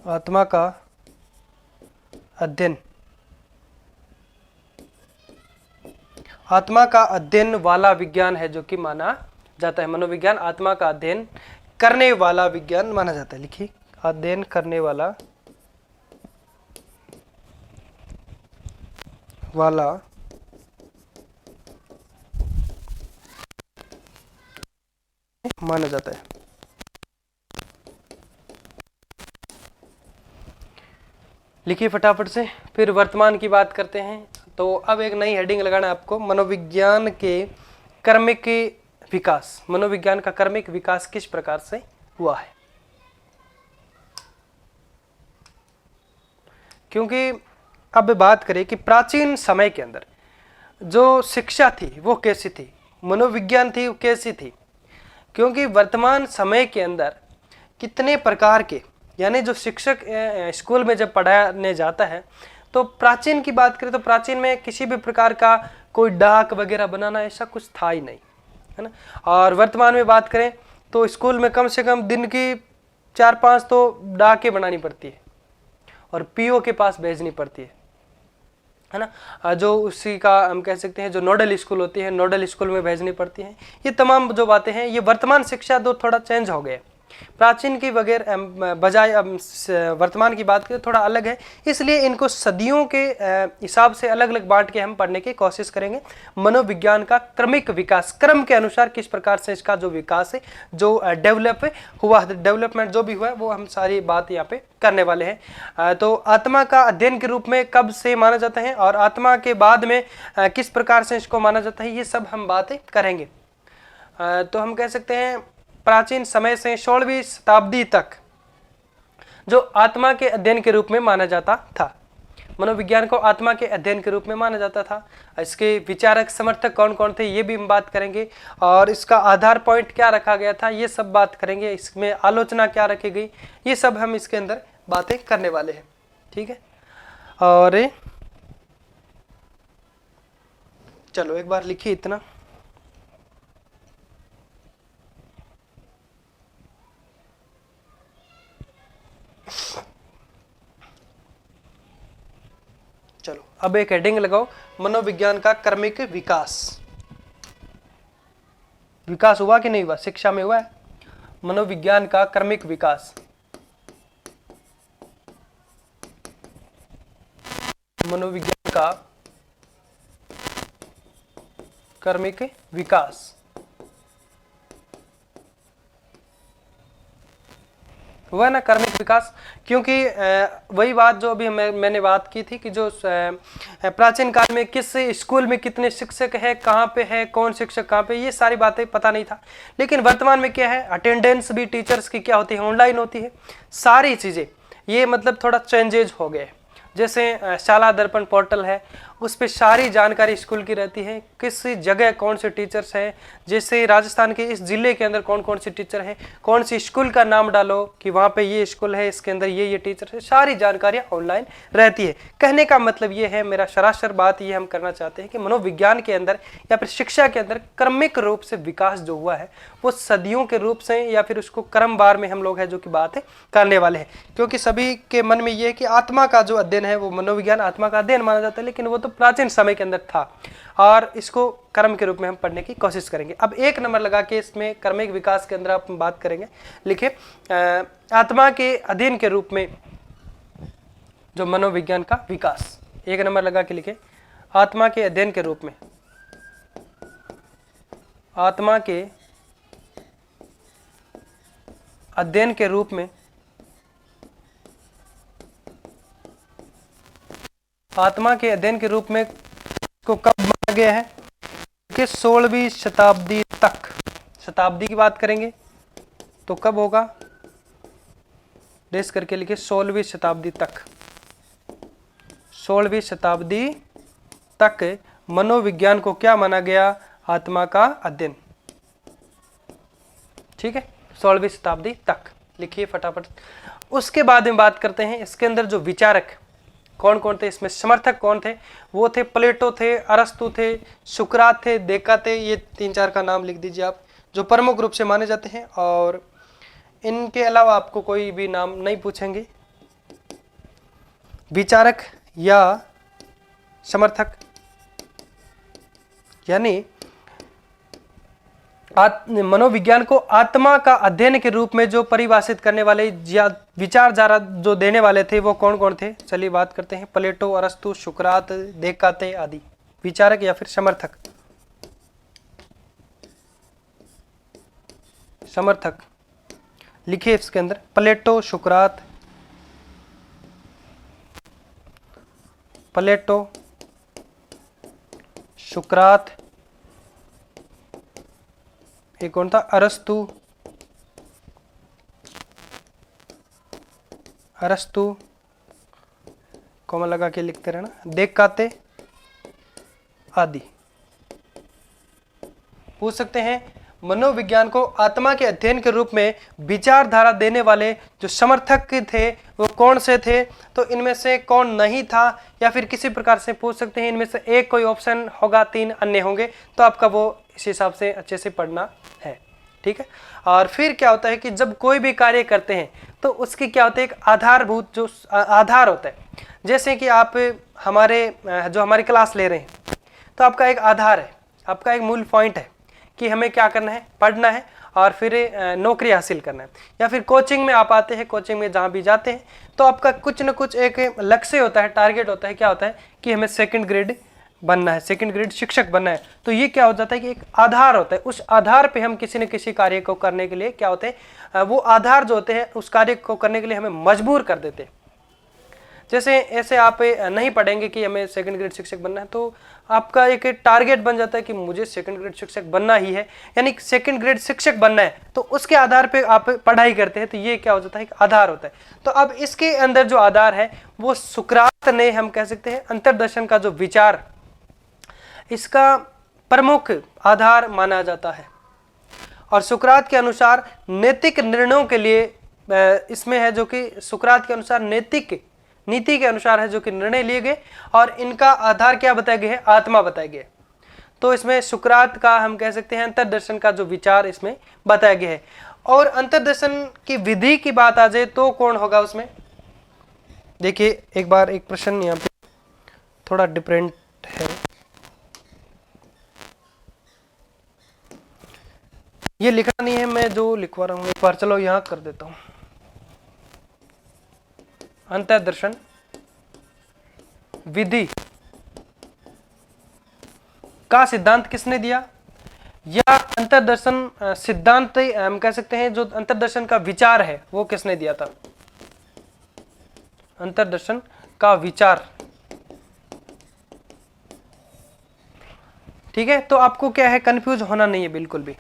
आत्मा का अध्ययन वाला विज्ञान है जो कि माना जाता है। मनोविज्ञान आत्मा का अध्ययन करने वाला विज्ञान माना जाता है। लिखिए अध्ययन करने वाला माना जाता है। लिखिए फटाफट से। फिर वर्तमान की बात करते हैं। तो अब एक नई हेडिंग लगाना है आपको, मनोविज्ञान के क्रमिक विकास। मनोविज्ञान का क्रमिक विकास किस प्रकार से हुआ है। क्योंकि अब बात करें कि प्राचीन समय के अंदर जो शिक्षा थी वो कैसी थी, मनोविज्ञान थी वो कैसी थी। क्योंकि वर्तमान समय के अंदर कितने प्रकार के, यानी जो शिक्षक स्कूल में जब पढ़ाने जाता है तो प्राचीन की बात करें तो प्राचीन में किसी भी प्रकार का कोई डाक वगैरह बनाना ऐसा कुछ था ही नहीं, है ना। और वर्तमान में बात करें तो स्कूल में कम से कम दिन की 4-5 तो डाकें बनानी पड़ती है और पीओ के पास भेजनी पड़ती है ना। जो उसी का हम कह सकते हैं जो नोडल स्कूल होती है, नोडल स्कूल में भेजनी पड़ती है। ये तमाम जो बातें हैं ये वर्तमान शिक्षा दो थोड़ा चेंज हो गए। प्राचीन की बजाय अब वर्तमान की बात करें थोड़ा अलग है, इसलिए इनको सदियों के हिसाब से अलग अलग बांट के हम पढ़ने की कोशिश करेंगे। मनोविज्ञान का क्रमिक विकास, क्रम के अनुसार किस प्रकार से इसका जो विकास है, जो डेवलपमेंट जो भी हुआ है वो हम सारी बात यहाँ पे करने वाले हैं। तो आत्मा का अध्ययन के रूप में कब से माना जाता है और आत्मा के बाद में किस प्रकार से इसको माना जाता है, ये सब हम बातें करेंगे। तो हम कह सकते हैं प्राचीन समय से 16वीं शताब्दी तक जो आत्मा के अध्ययन के रूप में माना जाता था, मनोविज्ञान को आत्मा के अध्ययन के रूप में माना जाता था। इसके विचारक समर्थक कौन कौन थे ये भी हम बात करेंगे और इसका आधार पॉइंट क्या रखा गया था ये सब बात करेंगे। इसमें आलोचना क्या रखी गई ये सब हम इसके अंदर बातें करने वाले हैं, ठीक है। और चलो एक बार लिखिए इतना। चलो अब एक हेडिंग लगाओ, मनोविज्ञान का क्रमिक विकास। विकास हुआ कि नहीं हुआ, शिक्षा में हुआ है। मनोविज्ञान का क्रमिक विकास, मनोविज्ञान का क्रमिक विकास हुआ ना, क्रमिक विकास। क्योंकि वही बात जो अभी मैंने बात की थी कि जो प्राचीन काल में किस स्कूल में कितने शिक्षक है, कहाँ पे है, कौन शिक्षक कहाँ पे, ये सारी बातें पता नहीं था। लेकिन वर्तमान में क्या है, अटेंडेंस भी टीचर्स की क्या होती है, ऑनलाइन होती है। सारी चीज़ें ये मतलब थोड़ा चेंजेज हो गए। जैसे शाला दर्पण पोर्टल है उस पर सारी जानकारी स्कूल की रहती है, किस जगह कौन से टीचर्स हैं, जैसे राजस्थान के इस जिले के अंदर कौन कौन से टीचर हैं, कौन सी स्कूल का नाम डालो कि वहाँ पे ये स्कूल है, इसके अंदर ये टीचर है, सारी जानकारियाँ ऑनलाइन रहती है। कहने का मतलब ये है, मेरा सरासर बात ये हम करना चाहते हैं कि मनोविज्ञान के अंदर या फिर शिक्षा के अंदर क्रमिक रूप से विकास जो हुआ है वो सदियों के रूप से या फिर उसको क्रमवार में हम लोग है जो कि बात है करने वाले हैं। क्योंकि सभी के मन में ये है कि आत्मा का जो अध्ययन है वो मनोविज्ञान आत्मा का अध्ययन माना जाता है, लेकिन वो तो प्राचीन समय के अंदर था और इसको क्रम के रूप में हम पढ़ने की कोशिश करेंगे। अब 1 नंबर लगा के इसमें क्रमिक विकास के अंदर आप बात करेंगे। लिखे आत्मा के अध्ययन के रूप में जो मनोविज्ञान का विकास, 1 नंबर लगा के लिखे आत्मा के अध्ययन के रूप में, आत्मा के अध्ययन के रूप में, आत्मा के अध्ययन के रूप में को कब माना गया है कि 16वीं शताब्दी तक। शताब्दी की बात करेंगे तो कब होगा, डेस करके लिखिए 16वीं शताब्दी तक। 16वीं शताब्दी तक मनोविज्ञान को क्या माना गया, आत्मा का अध्ययन। ठीक है, 16वीं शताब्दी तक लिखिए फटाफट। उसके बाद में बात करते हैं इसके अंदर जो विचारक कौन कौन थे, इसमें समर्थक कौन थे, वो थे प्लेटो थे, अरस्तु थे, सुकरात थे, देका थे। ये 3-4 का नाम लिख दीजिए आप, जो प्रमुख रूप से माने जाते हैं। और इनके अलावा आपको कोई भी नाम नहीं पूछेंगे। विचारक या समर्थक यानी मनोविज्ञान को आत्मा का अध्ययन के रूप में जो परिभाषित करने वाले या विचारधारा जो देने वाले थे वो कौन कौन थे, चलिए बात करते हैं। प्लेटो, अरस्तु, सुकरात, देकाते आदि। विचारक या फिर समर्थक, समर्थक लिखिए इसके अंदर प्लेटो, सुकरात, प्लेटो, सुकरात, एक कौन था, अरस्तु, अरस्तु कॉमा लगा के लिखते रहना, देकाते आदि। पूछ सकते हैं मनोविज्ञान को आत्मा के अध्ययन के रूप में विचारधारा देने वाले जो समर्थक थे वो कौन से थे, तो इनमें से कौन नहीं था, या फिर किसी प्रकार से पूछ सकते हैं इनमें से एक कोई ऑप्शन होगा, 3 अन्य होंगे, तो आपका वो इस हिसाब से अच्छे से पढ़ना है। ठीक है, और फिर क्या होता है कि जब कोई भी कार्य करते हैं तो उसकी क्या होता है, एक आधारभूत जो आधार होता है। जैसे कि आप हमारी क्लास ले रहे हैं तो आपका एक आधार है, आपका एक मूल पॉइंट है कि हमें क्या करना है, पढ़ना है और फिर नौकरी हासिल करना है। या फिर कोचिंग में आप आते हैं, कोचिंग में जहाँ भी जाते हैं तो आपका कुछ न कुछ एक लक्ष्य होता है, टारगेट होता है। क्या होता है कि हमें 2nd ग्रेड बनना है, 2nd ग्रेड शिक्षक बनना है। तो ये क्या हो जाता है कि एक आधार होता है, उस आधार पे हम किसी न किसी कार्य को करने के लिए क्या होते हैं, वो आधार जो होते हैं उस कार्य को करने के लिए हमें मजबूर कर देते हैं। जैसे ऐसे आप नहीं पढ़ेंगे कि हमें 2nd ग्रेड शिक्षक बनना है, तो आपका एक टारगेट बन जाता है कि मुझे 2nd ग्रेड शिक्षक बनना ही है, यानी 2nd ग्रेड शिक्षक बनना है, तो उसके आधार पे आप पढ़ाई करते हैं। तो ये क्या हो जाता है, एक आधार होता है। तो अब इसके अंदर जो आधार है वो सुकरात ने, हम कह सकते हैं अंतर्दर्शन का जो विचार, इसका प्रमुख आधार माना जाता है। और सुकरात के अनुसार नैतिक निर्णयों के लिए इसमें है, जो कि सुकरात के अनुसार नैतिक नीति के अनुसार है जो कि निर्णय लिए गए, और इनका आधार क्या बताया गया है, आत्मा बताया गया है। तो इसमें सुकरात का हम कह सकते हैं अंतर्दर्शन का जो विचार इसमें बताया गया है। और अंतर्दर्शन की विधि की बात आ जाए तो कौन होगा उसमें, देखिए एक बार एक प्रश्न यहाँ पे थोड़ा डिफरेंट है, ये लिखा नहीं है, मैं जो लिखवा रहा हूँ एक बार चलो यहाँ कर देता हूँ। अंतर्दर्शन विधि का सिद्धांत किसने दिया, या अंतर्दर्शन सिद्धांत हम कह सकते हैं, जो अंतर्दर्शन का विचार है वो किसने दिया था, अंतर्दर्शन का विचार। ठीक है, तो आपको क्या है, कंफ्यूज होना नहीं है बिल्कुल भी।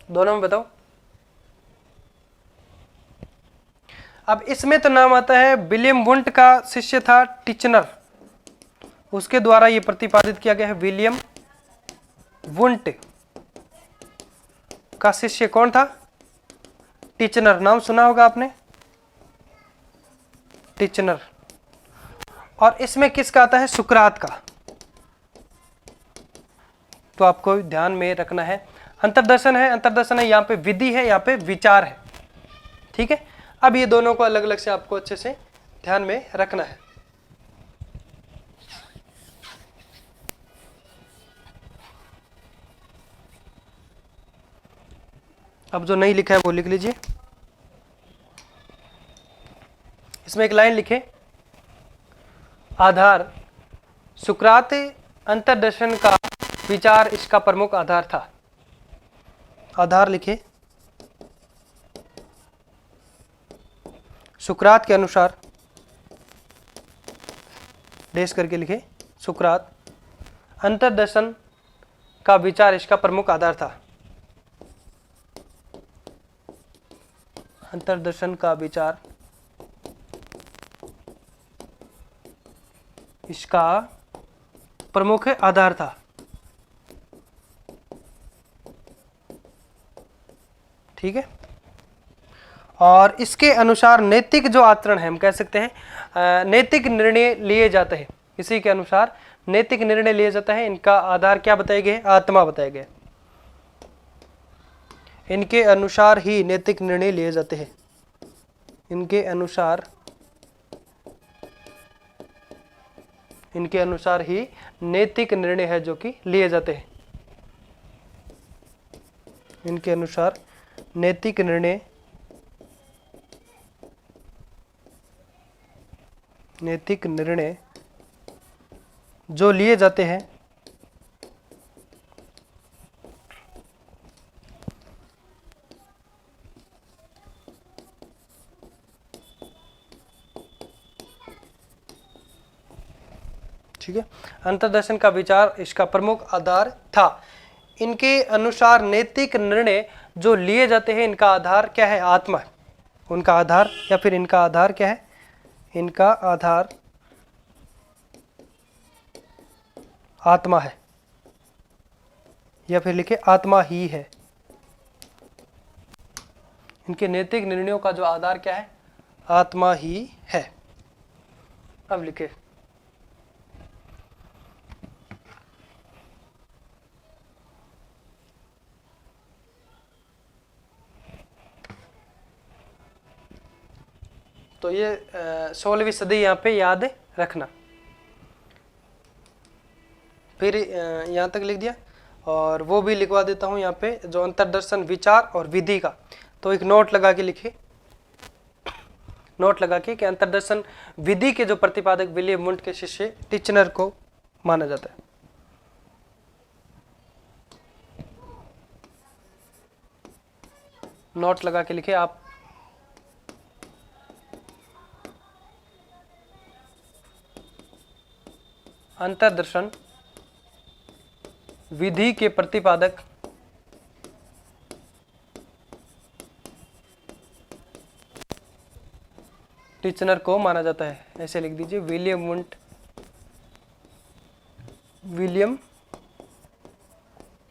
दोनों में बताओ। अब इसमें तो नाम आता है विलियम वुंट का शिष्य था टिचनर, उसके द्वारा ये प्रतिपादित किया गया है। विलियम वुंट का शिष्य कौन था? टिचनर, नाम सुना होगा आपने, टिचनर। और इसमें किसका आता है? सुकरात का। तो आपको ध्यान में रखना है, अंतर्दर्शन है, अंतर्दर्शन है, यहाँ पे विधि है, यहाँ पे विचार है। ठीक है, अब ये दोनों को अलग अलग से आपको अच्छे से ध्यान में रखना है। अब जो नहीं लिखा है वो लिख लीजिए। इसमें एक लाइन लिखे, आधार, सुकरात अंतर्दर्शन का विचार इसका प्रमुख आधार था। आधार लिखे, सुकरात के अनुसार, डेश करके लिखे, सुकरात अंतर्दर्शन का विचार इसका प्रमुख आधार था। अंतर्दर्शन का विचार इसका प्रमुख आधार था। ठीक है, और इसके अनुसार नैतिक जो आचरण है, हम कह सकते हैं नैतिक निर्णय लिए जाते हैं, इसी के अनुसार नैतिक निर्णय लिए जाता है। इनका आधार क्या बताए गए? आत्मा बताए गए। इनके अनुसार ही नैतिक निर्णय लिए जाते हैं। इनके अनुसार ही नैतिक निर्णय है जो कि लिए जाते हैं। इनके अनुसार नैतिक निर्णय जो लिए जाते हैं ठीक है, अंतर्दर्शन का विचार इसका प्रमुख आधार था। इनके अनुसार नैतिक निर्णय जो लिए जाते हैं, इनका आधार क्या है? आत्मा। उनका आधार या फिर इनका आधार क्या है? इनका आधार आत्मा है, या फिर लिखे आत्मा ही है। इनके नैतिक निर्णयों का जो आधार क्या है? आत्मा ही है। अब लिखे, तो ये 16वीं सदी यहाँ पे याद रखना। फिर यहाँ तक लिख दिया, और वो भी लिखवा देता हूँ यहाँ पे, जो अंतर्दर्शन विचार और विधि का, तो एक नोट लगा के लिखे, नोट लगा के कि अंतर्दर्शन विधि के जो प्रतिपादक विलियम वुंट के शिष्य टिचनर को माना जाता है। नोट लगा के लिखे आप। अंतर्दर्शन विधि के प्रतिपादक टिचनर को माना जाता है। ऐसे लिख दीजिए, विलियम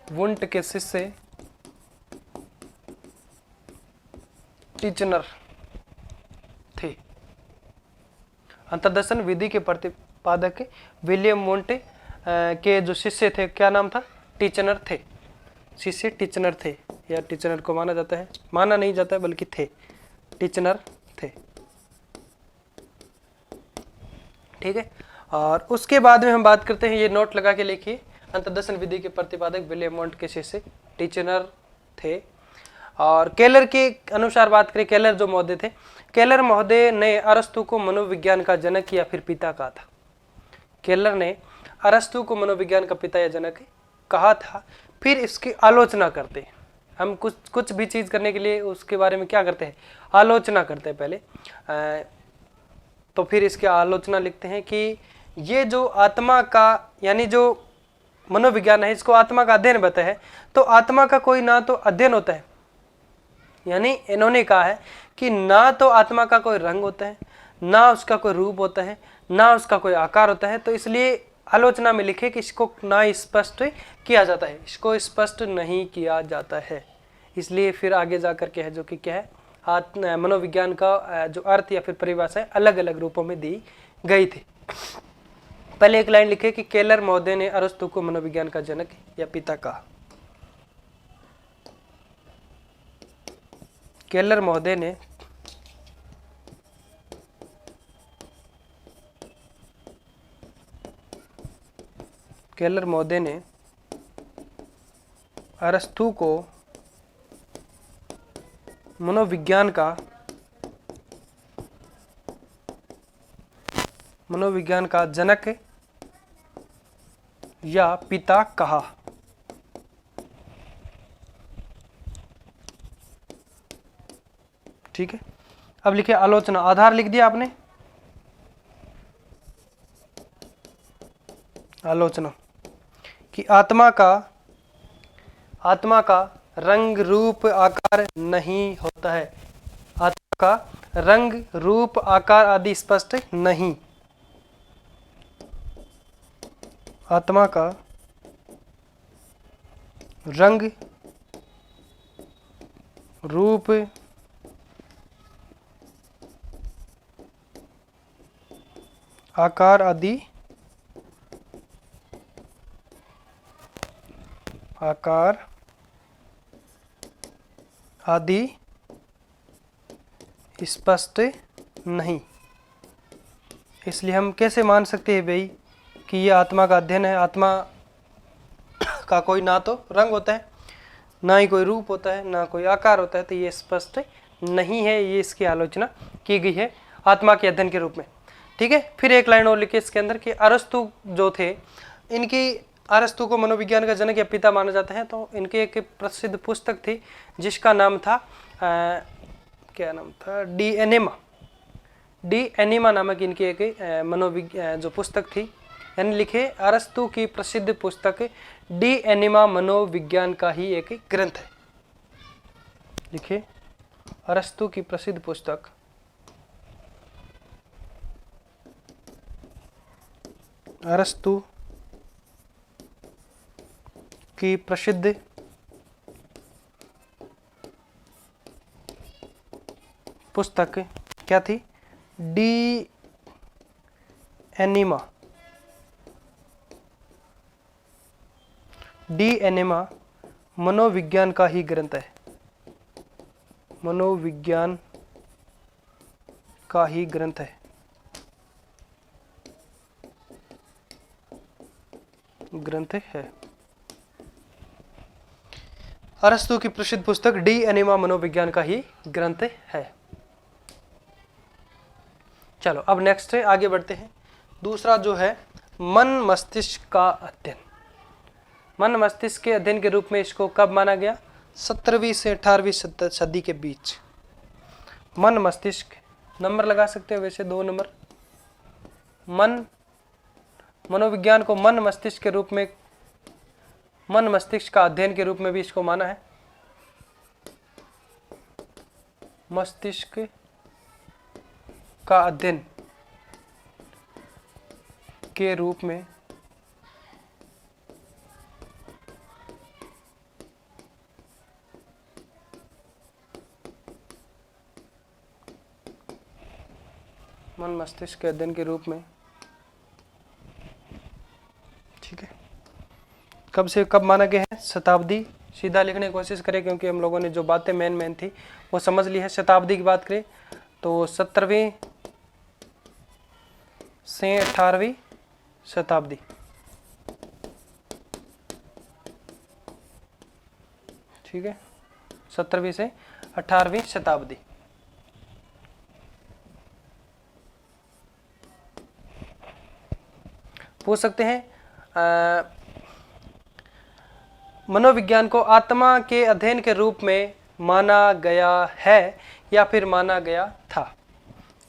वुंट के शिष्य टिचनर थे। अंतर्दर्शन विधि के प्रतिपादक विलियम वुंट के जो शिष्य थे, क्या नाम था? टिचनर थे। शिष्य टिचनर थे, या टिचनर को माना जाता है, माना नहीं जाता है बल्कि थे, टिचनर थे। ठीक है, और उसके बाद में हम बात करते हैं, ये नोट लगा के लिखिए, अंतर्दर्शन विधि के प्रतिपादक विलियम वुंट के शिष्य टिचनर थे। और केलर के अनुसार बात करें, केलर जो महोदय थे, केलर महोदय ने अरस्तु को मनोविज्ञान का जनक या फिर पिता कहा था। केलर ने अरस्तु को मनोविज्ञान का पिता या जनक कहा था। फिर इसकी आलोचना करते, हम कुछ भी चीज़ करने के लिए उसके बारे में क्या करते हैं? आलोचना करते हैं पहले। तो फिर इसकी आलोचना लिखते हैं कि ये जो आत्मा का, यानी जो मनोविज्ञान है, इसको आत्मा का अध्ययन बताया है। तो आत्मा का कोई ना तो अध्ययन होता है, यानी इन्होंने कहा है कि ना तो आत्मा का कोई रंग होता है, ना उसका कोई रूप होता है, ना उसका कोई आकार होता है। तो इसलिए आलोचना में लिखे कि इसको ना स्पष्ट किया जाता है, इसको स्पष्ट नहीं किया जाता है। इसलिए फिर आगे जाकर के है जो कि क्या है, मनोविज्ञान का जो अर्थ या फिर परिभाषा है अलग अलग रूपों में दी गई थी। पहले एक लाइन लिखे कि केलर महोदय ने अरस्तु को मनोविज्ञान का जनक या पिता कहा। केलर महोदय ने अरस्तु को मनोविज्ञान का जनक या पिता कहा। ठीक है, अब लिखिए आलोचना। आधार लिख दिया आपने। आलोचना कि आत्मा का रंग रूप आकार नहीं होता है। आत्मा का रंग रूप आकार आदि स्पष्ट नहीं। आत्मा का रंग रूप आकार आदि स्पष्ट नहीं। इसलिए हम कैसे मान सकते हैं भाई कि ये आत्मा का अध्ययन है। आत्मा का कोई ना तो रंग होता है, ना ही कोई रूप होता है, ना कोई आकार होता है, तो ये स्पष्ट नहीं है। ये इसकी आलोचना की गई है आत्मा के अध्ययन के रूप में। ठीक है, फिर एक लाइन और लिखी इसके अंदर कि अरस्तु जो थे, इनकी अरस्तु को मनोविज्ञान का जनक या पिता माना जाता है। तो इनकी एक प्रसिद्ध पुस्तक थी जिसका नाम था क्या नाम था, डी एनिमा नामक इनकी एक मनोविज्ञान जो पुस्तक थी। यानी लिखे अरस्तु की प्रसिद्ध पुस्तक डी एनिमा मनोविज्ञान का ही एक ग्रंथ है। लिखे अरस्तु की प्रसिद्ध पुस्तक क्या थी, डी एनिमा मनोविज्ञान का ही ग्रंथ है। मनोविज्ञान का ही ग्रंथ है। अरस्तु की प्रसिद्ध पुस्तक डी एनिमा मनोविज्ञान का ही ग्रंथ है। चलो अब नेक्स्ट है, आगे बढ़ते हैं। दूसरा जो है मन मस्तिष्क का अध्ययन। मन मस्तिष्क के अध्ययन के रूप में इसको कब माना गया, 17वीं से 18वीं सदी के बीच। मन मस्तिष्क, नंबर लगा सकते हो वैसे 2 नंबर। मनोविज्ञान को मन मस्तिष्क के रूप में, मन मस्तिष्क का अध्ययन के रूप में भी इसको माना है। मस्तिष्क का अध्ययन के रूप में मन मस्तिष्क के अध्ययन के रूप में, ठीक है, कब से कब माना गया है, शताब्दी। सीधा लिखने की कोशिश करें क्योंकि हम लोगों ने जो बातें मेन थी वो समझ ली है। शताब्दी की बात करें तो 17वीं से 18वीं शताब्दी। ठीक है, 17वीं से 18वीं शताब्दी। पूछ सकते हैं मनोविज्ञान को आत्मा के अध्ययन के रूप में माना गया है या फिर माना गया था।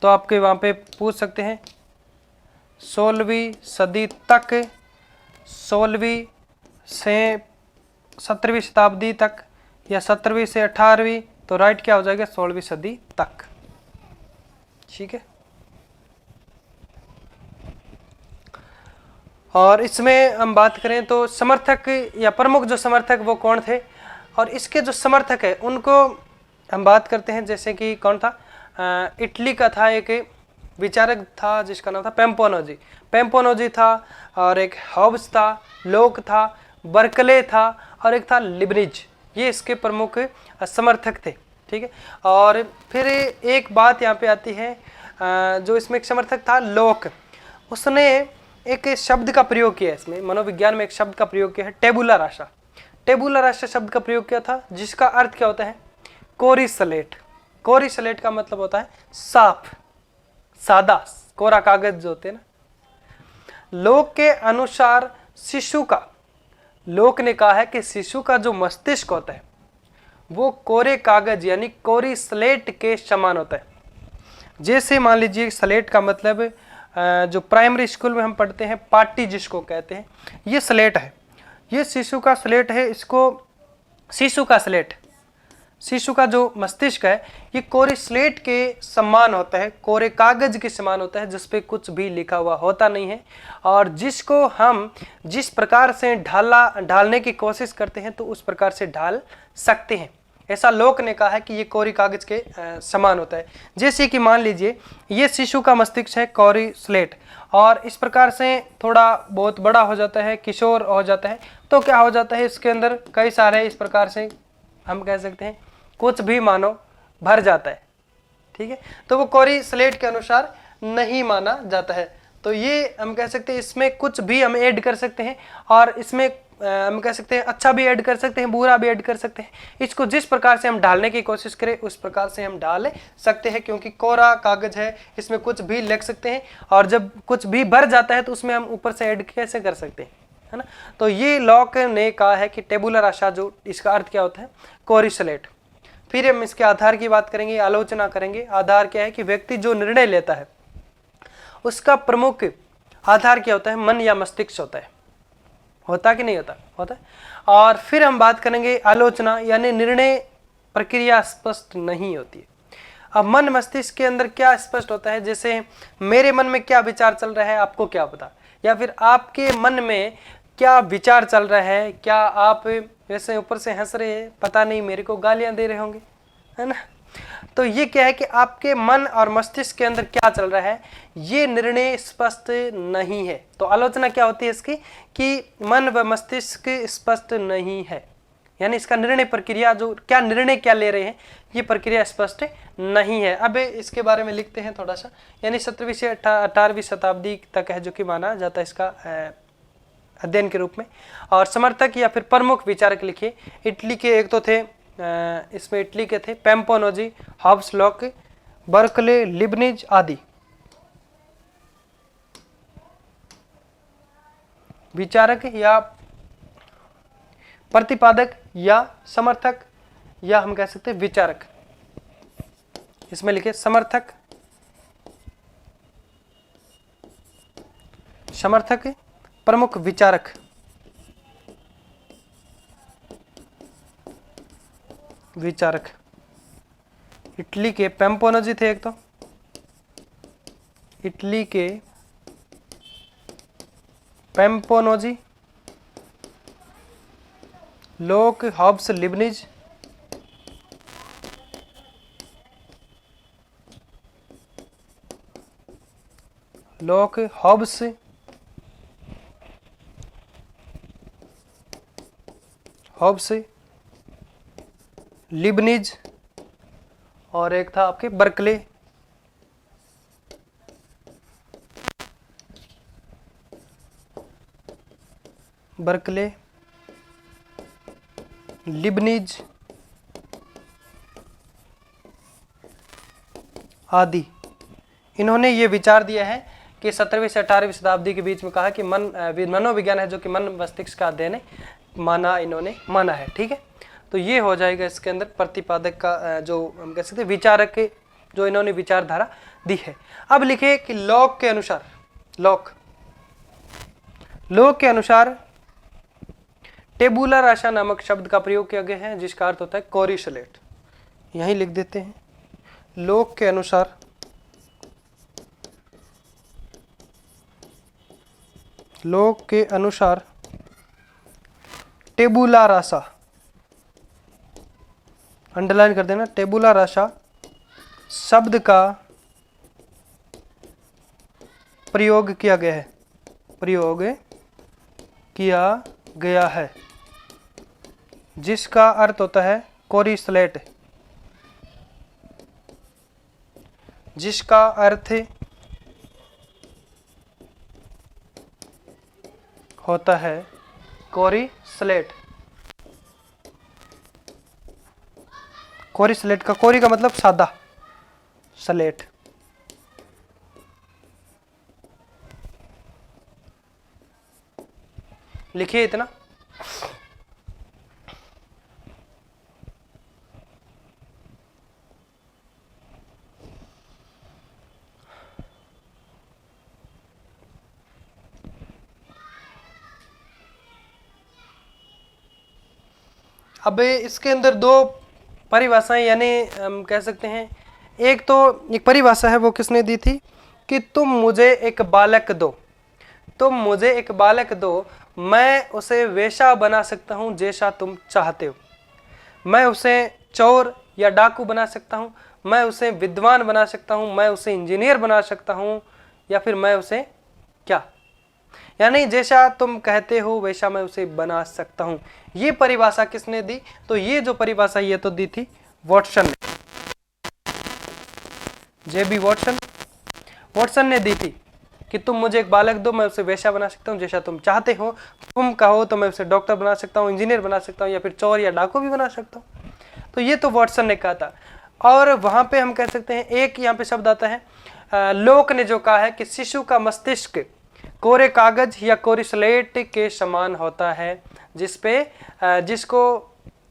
तो आपके वहाँ पे पूछ सकते हैं 16वीं सदी तक, 16वीं से 17वीं शताब्दी तक, या 17वीं से 18वीं, तो राइट क्या हो जाएगा 16वीं सदी तक। ठीक है, और इसमें हम बात करें तो समर्थक या प्रमुख जो समर्थक वो कौन थे, और इसके जो समर्थक है उनको हम बात करते हैं। जैसे कि कौन था, इटली का था एक विचारक था जिसका नाम था पेम्पोनोजी, पेम्पोनोजी था, और एक हॉब्स था, लोक था, बर्कले था, और एक था लिबनिज। ये इसके प्रमुख समर्थक थे। ठीक है, और फिर एक बात यहाँ पे आती है, जो इसमें एक समर्थक था लोक, उसने एक शब्द का प्रयोग किया, इसमें मनोविज्ञान में एक शब्द का प्रयोग किया है, टेबुला राशा। टेबुला राशा शब्द का प्रयोग किया था, जिसका अर्थ क्या होता है, कोरी स्लेट। कोरी स्लेट का मतलब होता है साफ, सादा, कोरा कागज जो होते हैं ना। लोक के अनुसार शिशु का, लोक ने कहा है कि शिशु का जो मस्तिष्क होता है वो कोरे कागज यानी कोरी स्लेट के समान होता है। जैसे मान लीजिए स्लेट का मतलब जो प्राइमरी स्कूल में हम पढ़ते हैं पाटी जिसको कहते हैं, ये स्लेट है, ये शिशु का स्लेट है। इसको शिशु का स्लेट, शिशु का जो मस्तिष्क है ये कोरे स्लेट के समान होता है, कोरे कागज के समान होता है, जिस पे कुछ भी लिखा हुआ होता नहीं है, और जिसको हम जिस प्रकार से ढालने की कोशिश करते हैं तो उस प्रकार से ढाल सकते हैं। ऐसा लोक ने कहा है कि ये कोरी कागज के समान होता है। जैसे कि मान लीजिए ये शिशु का मस्तिष्क है कोरी स्लेट, और इस प्रकार से थोड़ा बहुत बड़ा हो जाता है, किशोर हो जाता है, तो क्या हो जाता है, इसके अंदर कई सारे इस प्रकार से हम कह सकते हैं कुछ भी मानो भर जाता है। ठीक है, तो वो कोरी स्लेट के अनुसार नहीं माना जाता है। तो ये हम कह सकते हैं इसमें कुछ भी हम ऐड कर सकते हैं, और इसमें हम कह सकते हैं अच्छा भी ऐड कर सकते हैं, बुरा भी ऐड कर सकते हैं। इसको जिस प्रकार से हम ढालने की कोशिश करें उस प्रकार से हम ढाल सकते हैं, क्योंकि कोरा कागज है, इसमें कुछ भी लिख सकते हैं, और जब कुछ भी भर जाता है तो उसमें हम ऊपर से ऐड कैसे कर सकते हैं, है ना। तो ये लॉक ने कहा है कि टेबुलर राशा, जो इसका अर्थ क्या होता है, कोरी स्लेट। फिर हम इसके आधार की बात करेंगे, आलोचना करेंगे। आधार क्या है कि व्यक्ति जो निर्णय लेता है उसका प्रमुख आधार क्या होता है, मन या मस्तिष्क होता है। होता कि नहीं होता, होता है। और फिर हम बात करेंगे आलोचना, यानी निर्णय प्रक्रिया स्पष्ट नहीं होती है। अब मन मस्तिष्क के अंदर क्या स्पष्ट होता है, जैसे मेरे मन में क्या विचार चल रहा है आपको क्या पता, या फिर आपके मन में क्या विचार चल रहा है, क्या आप वैसे ऊपर से हंस रहे हैं, पता नहीं मेरे को गालियां दे रहे होंगे, है ना। तो ये क्या है कि आपके मन और मस्तिष्क के अंदर क्या चल रहा है, ये निर्णय स्पष्ट नहीं है। तो आलोचना क्या होती है इसकी, कि मन व मस्तिष्क स्पष्ट नहीं है, यानी इसका निर्णय प्रक्रिया, जो क्या निर्णय क्या ले रहे हैं, ये प्रक्रिया स्पष्ट नहीं है। अब इसके बारे में लिखते हैं थोड़ा सा, यानी 17वीं से 18वीं शताब्दी तक है जो कि माना जाता है इसका अध्ययन के रूप में। और समर्थक या फिर प्रमुख विचारक लिखिए। इटली के एक तो थे, इसमें इटली के थे पेम्पोनोजी, हॉब्स, लॉक, बर्कले, लिबनिज आदि। विचारक या प्रतिपादक या समर्थक, या हम कह सकते हैं विचारक। इसमें लिखे समर्थक, समर्थक, प्रमुख विचारक। विचारक इटली के पेम्पोनोजी थे एक तो, इटली के पेम्पोनोजी, लोक, हॉब्स, लिबनिज, लोक, हॉब्स, हॉब्स, लिबनिज, और एक था आपके बर्कले। बर्कले, लिबनिज आदि। इन्होंने ये विचार दिया है कि 17वीं से 18वीं शताब्दी के बीच में कहा कि मनोविज्ञान है जो कि मन मस्तिष्क का अध्ययन है, माना इन्होंने माना है। ठीक है, तो ये हो जाएगा इसके अंदर प्रतिपादक का, जो हम कह सकते हैं विचारक के, जो इन्होंने विचारधारा दी है। अब लिखे कि लॉक के अनुसार, लॉक के अनुसार टेबुला राशा नामक शब्द का प्रयोग किया गया है, जिसका अर्थ होता है कोरी स्लेट। यहीं लिख देते हैं। लोक के अनुसार टेबुला रासा, अंडरलाइन कर देना, टेबुला रासा शब्द का प्रयोग किया गया है, प्रयोग किया गया है, जिसका अर्थ होता है कोरी स्लेट, जिसका अर्थ होता है कोरी स्लेट। कोरी स्लेट का, कोरी का मतलब सादा, स्लेट। लिखिए इतना। अब इसके अंदर दो परिभाषाएं, यानी हम कह सकते हैं, एक परिभाषा है वो किसने दी थी कि तुम मुझे एक बालक दो, तुम मुझे एक बालक दो, मैं उसे वैसा बना सकता हूं जैसा तुम चाहते हो। मैं उसे चोर या डाकू बना सकता हूं, मैं उसे विद्वान बना सकता हूं, मैं उसे इंजीनियर बना सकता हूं, या फिर मैं उसे क्या, यानी जैसा तुम कहते हो वैसा मैं उसे बना सकता हूं। ये परिभाषा किसने दी? तो ये जो परिभाषा ये तो दी थी वॉटसन ने, जेबी वॉटसन ने दी थी कि तुम मुझे एक बालक दो, मैं उसे वैसा बना सकता हूं जैसा तुम चाहते हो। तुम कहो तो मैं उसे डॉक्टर बना सकता हूं, इंजीनियर बना सकता हूं, या फिर चोर या डाकू भी बना सकता हूं। तो ये तो वॉटसन ने कहा था। और वहां पे हम कह सकते हैं, एक यहाँ पे शब्द आता है लोक ने जो कहा है कि शिशु का मस्तिष्क कोरे कागज या कोरी स्लेट के समान होता है, जिसको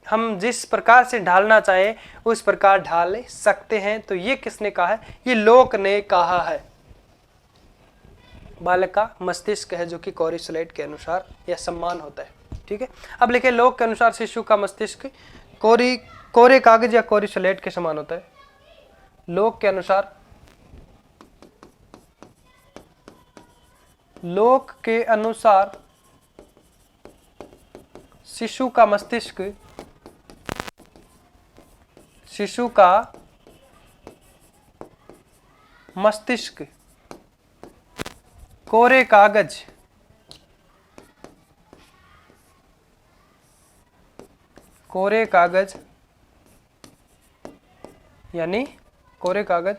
हम जिस प्रकार से ढालना चाहे उस प्रकार ढाल सकते हैं। तो ये किसने कहा है? ये लोक ने कहा है। बालक का मस्तिष्क है जो कि कोरी स्लेट के अनुसार या समान होता है। ठीक है, अब लिखे लोक के अनुसार शिशु का मस्तिष्क कोरे कागज या कोरी स्लेट के समान होता है। लोक के अनुसार, लोक के अनुसार शिशु का मस्तिष्क कोरे कागज यानी कोरे कागज,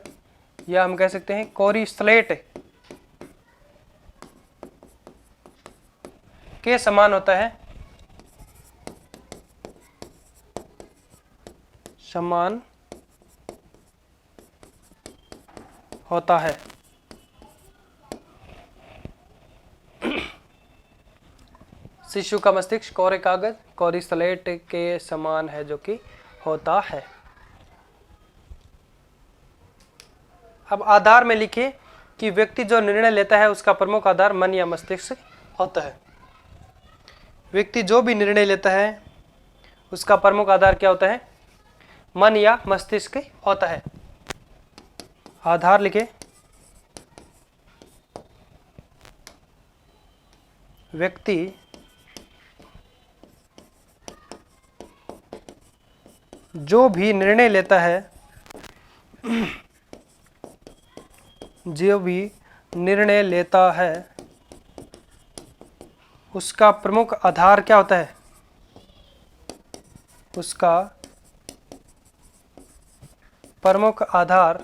या हम कह सकते हैं कोरी स्लेट के समान होता है, समान होता है। शिशु का मस्तिष्क कोरे कागज कोरी स्लेट के समान है जो कि होता है। अब आधार में लिखिए कि व्यक्ति जो निर्णय लेता है उसका प्रमुख आधार मन या मस्तिष्क होता है। व्यक्ति जो भी निर्णय लेता है उसका प्रमुख आधार क्या होता है? मन या मस्तिष्क होता है। आधार लिखे, व्यक्ति जो भी निर्णय लेता है, जो भी निर्णय लेता है उसका प्रमुख आधार क्या होता है? उसका प्रमुख आधार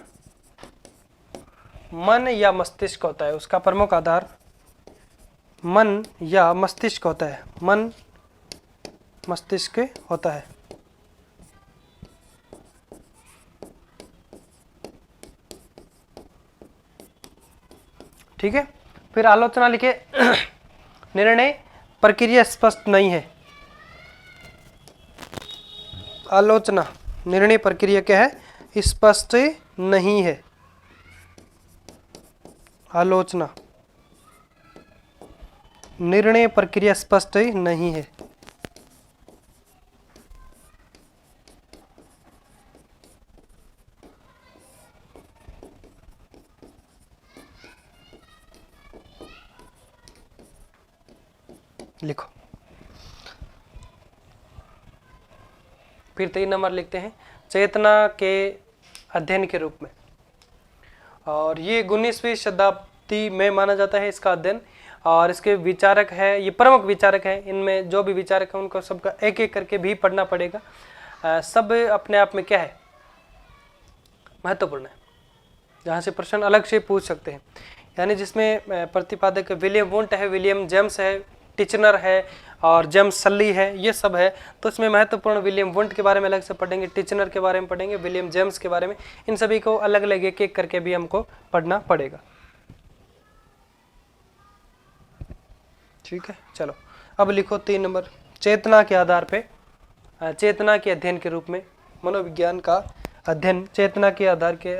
मन या मस्तिष्क होता है। उसका प्रमुख आधार मन या मस्तिष्क होता है, मन मस्तिष्क होता है। ठीक है, फिर आलोचना लिखे, निर्णय प्रक्रिया स्पष्ट नहीं है। आलोचना, निर्णय प्रक्रिया क्या है? स्पष्ट नहीं है। आलोचना, निर्णय प्रक्रिया स्पष्ट नहीं है। लिखो। फिर 3 नंबर लिखते हैं चेतना के अध्ययन के रूप में, और ये 19वीं शताब्दी में माना जाता है इसका अध्ययन, और इसके विचारक है, ये प्रमुख विचारक है, इनमें जो भी विचारक है उनको सबका एक एक करके भी पढ़ना पड़ेगा। सब अपने आप में क्या है, महत्वपूर्ण है, जहाँ से प्रश्न अलग से पूछ सकते हैं। यानी जिसमें प्रतिपादक विलियम वुंट है, विलियम जेम्स है, टिचनर है और जेम्स सल्ली है, ये सब है। तो इसमें महत्वपूर्ण विलियम वुंट के बारे में अलग से पढ़ेंगे, टिचनर के बारे में पढ़ेंगे, विलियम जेम्स के बारे में, इन सभी को अलग अलग एक एक करके भी हमको पढ़ना पड़ेगा। ठीक है, चलो अब लिखो 3 नंबर, चेतना के आधार पे, चेतना के अध्ययन के रूप में, मनोविज्ञान का अध्ययन चेतना के आधार के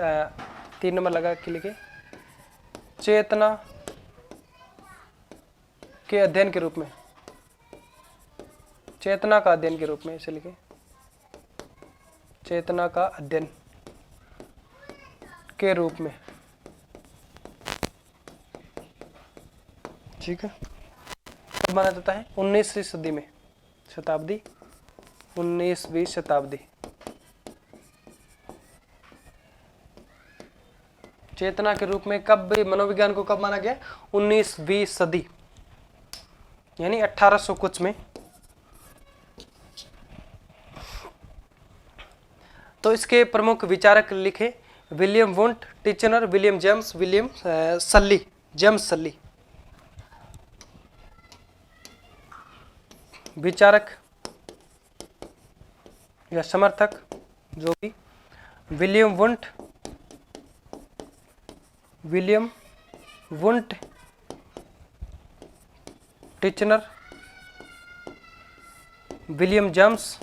3 नंबर लगा के लिखे, चेतना के अध्ययन के रूप में, चेतना का अध्ययन के रूप में इसे लिखे, चेतना का अध्ययन के रूप में। ठीक है, कब माना जाता है, 19वीं सदी में, शताब्दी 19वीं शताब्दी। चेतना के रूप में कब मनोविज्ञान को कब माना गया, 19वीं सदी यानी 1800 कुछ में। तो इसके प्रमुख विचारक लिखे William Wundt, Titchener, William James, William Sully, James Sully. विचारक या समर्थक जो भी, William Wundt, William Wundt, Titchener, William James,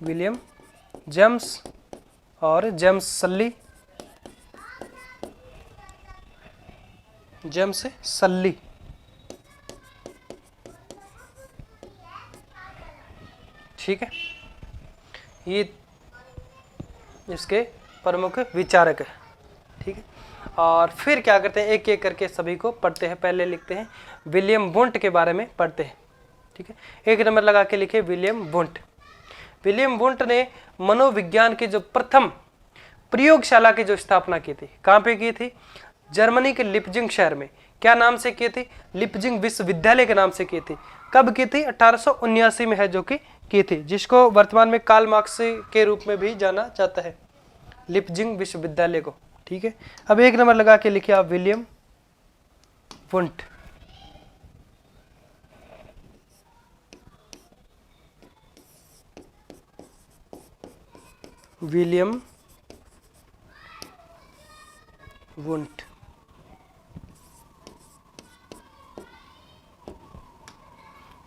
William James और जेम्स सल्ली, जेम्स सल्ली। ठीक है, ये इसके प्रमुख विचारक है। ठीक है, और फिर क्या करते हैं, एक एक करके सभी को पढ़ते हैं। पहले लिखते हैं विलियम वुंट के बारे में पढ़ते हैं। ठीक है, 1 नंबर लगा के लिखे विलियम वुंट। विलियम वुंट ने मनोविज्ञान की जो प्रथम प्रयोगशाला की जो स्थापना की थी, कहाँ पे की थी, जर्मनी के लिपजिंग शहर में। क्या नाम से की थी, लिपजिंग विश्वविद्यालय के नाम से की थी। कब की थी, 1879 में है जो कि की थी, जिसको वर्तमान में कार्ल मार्क्स के रूप में भी जाना जाता है, लिपजिंग विश्वविद्यालय को। ठीक है, अब 1 नंबर लगा के लिखिए आप विलियम वुंट। William won't.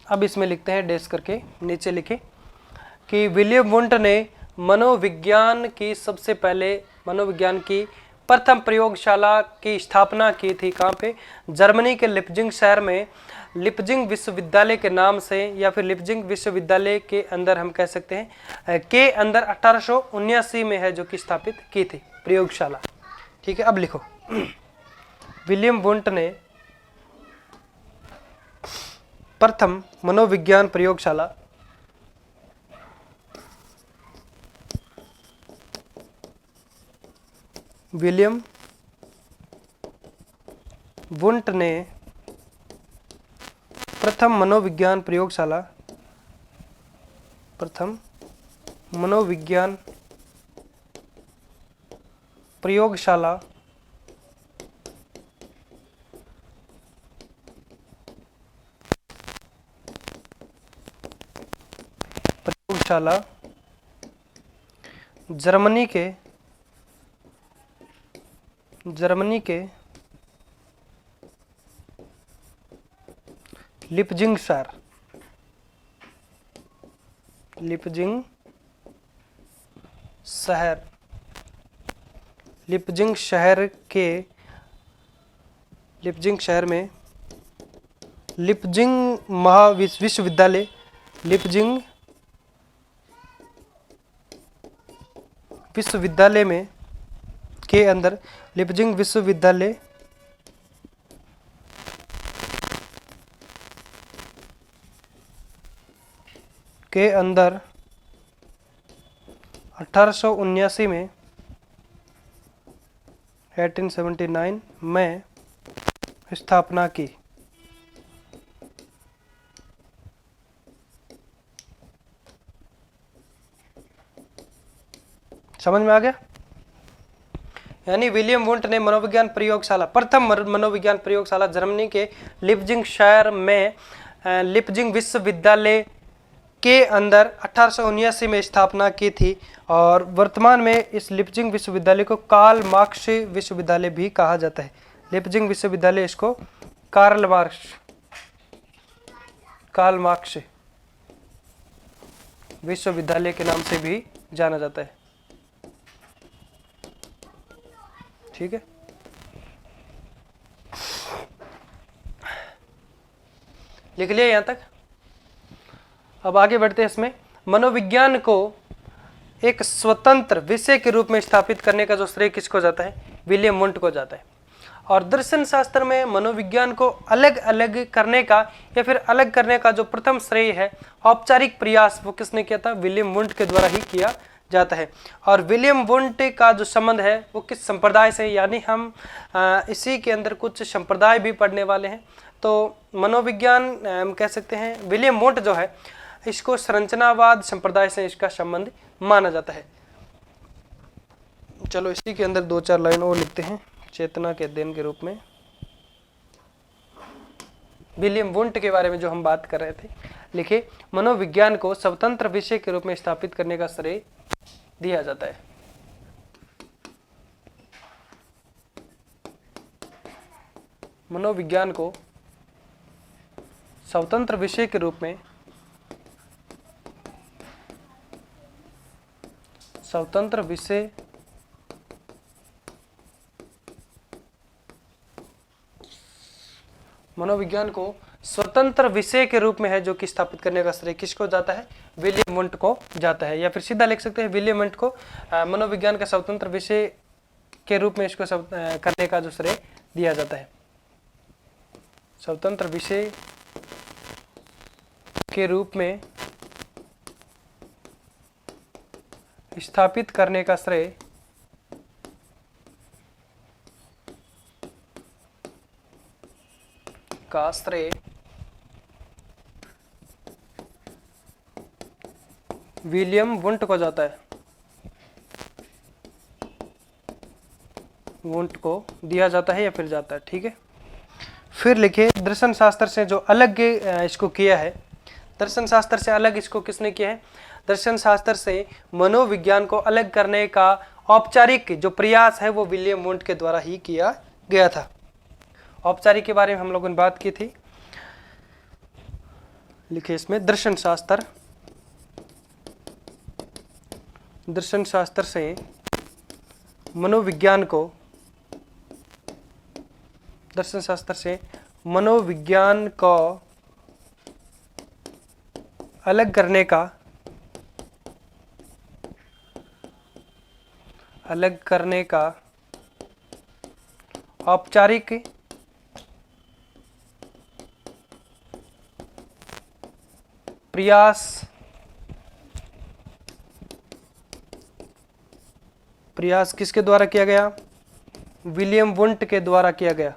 अब इसमें लिखते हैं डैश करके, नीचे लिखे कि विलियम वुंट ने मनोविज्ञान की सबसे पहले, मनोविज्ञान की प्रथम प्रयोगशाला की स्थापना की थी। कहाँ पे, जर्मनी के लिपजिंग शहर में, लिपजिंग विश्वविद्यालय के नाम से, या फिर लिपजिंग विश्वविद्यालय के अंदर हम कह सकते हैं, के अंदर 1879 में है जो कि स्थापित की थी प्रयोगशाला। ठीक है, अब लिखो विलियम वुंट ने प्रथम मनोविज्ञान प्रयोगशाला विलियम वुंट ने प्रथम मनोविज्ञान प्रयोगशाला, प्रथम मनोविज्ञान प्रयोगशाला जर्मनी के लिपजिंग शहर, लिपजिंग शहर में लिपजिंग विश्वविद्यालय, लिपजिंग विश्वविद्यालय में के अंदर, लिपजिंग विश्वविद्यालय के अंदर 1879 में 1879 में स्थापना की। समझ में आ गया? यानी विलियम वुंट ने मनोविज्ञान प्रयोगशाला, प्रथम मनोविज्ञान प्रयोगशाला जर्मनी के लिप्जिंग शहर में लिप्जिंग विश्वविद्यालय के अंदर 1879 में स्थापना की थी और वर्तमान में इस लिप्जिंग विश्वविद्यालय को कार्ल मार्क्स विश्वविद्यालय भी कहा जाता है। लिप्जिंग विश्वविद्यालय इसको कार्ल मार्क्स विश्वविद्यालय के नाम से भी जाना जाता है। ठीक है, लिख लिया यहां तक। अब आगे बढ़ते हैं। इसमें मनोविज्ञान को एक स्वतंत्र विषय के रूप में स्थापित करने का जो श्रेय किसको जाता है? विलियम वुंट को जाता है। और दर्शन शास्त्र में मनोविज्ञान को अलग अलग करने का या फिर अलग करने का जो प्रथम श्रेय है, औपचारिक प्रयास, वो किसने किया था? विलियम वुंट के द्वारा ही किया जाता है। और विलियम वुंट का जो संबंध है वो किस संप्रदाय से, यानी हम इसी के अंदर कुछ संप्रदाय भी पढ़ने वाले हैं। तो मनोविज्ञान हम कह सकते हैं विलियम वुंट जो है इसको संरचनावाद संप्रदाय से इसका संबंध माना जाता है। चलो इसी के अंदर 2-4 लाइन और लिखते हैं चेतना के अध्ययन के रूप में। विलियम वुंट के बारे में जो हम बात कर रहे थे, लिखे मनोविज्ञान को स्वतंत्र विषय के रूप में स्थापित करने का श्रेय दिया जाता है। मनोविज्ञान को स्वतंत्र विषय के रूप में मनोविज्ञान को स्वतंत्र विषय के रूप में है जो कि स्थापित करने का श्रेय किसको जाता है? विलियम वुंट को जाता है। या फिर सीधा लिख सकते हैं विलियम वुंट को मनोविज्ञान का स्वतंत्र विषय के रूप में इसको करने का जो श्रेय दिया जाता है। स्वतंत्र विषय के रूप में स्थापित करने का श्रेय विलियम वुंट को जाता है, वुंट को दिया जाता है या फिर जाता है। ठीक है, फिर लिखे दर्शन शास्त्र से जो अलग इसको किया है, दर्शन शास्त्र से अलग इसको किसने किया है? दर्शन शास्त्र से मनोविज्ञान को अलग करने का औपचारिक जो प्रयास है वो विलियम वुंट के द्वारा ही किया गया था। औपचारिक के बारे में हम लोगों ने बात की थी। लिखे इसमें दर्शन शास्त्र से मनोविज्ञान को, दर्शन शास्त्र से मनोविज्ञान को अलग करने का औपचारिक प्रयास किसके द्वारा किया गया? विलियम वुंट के द्वारा किया गया।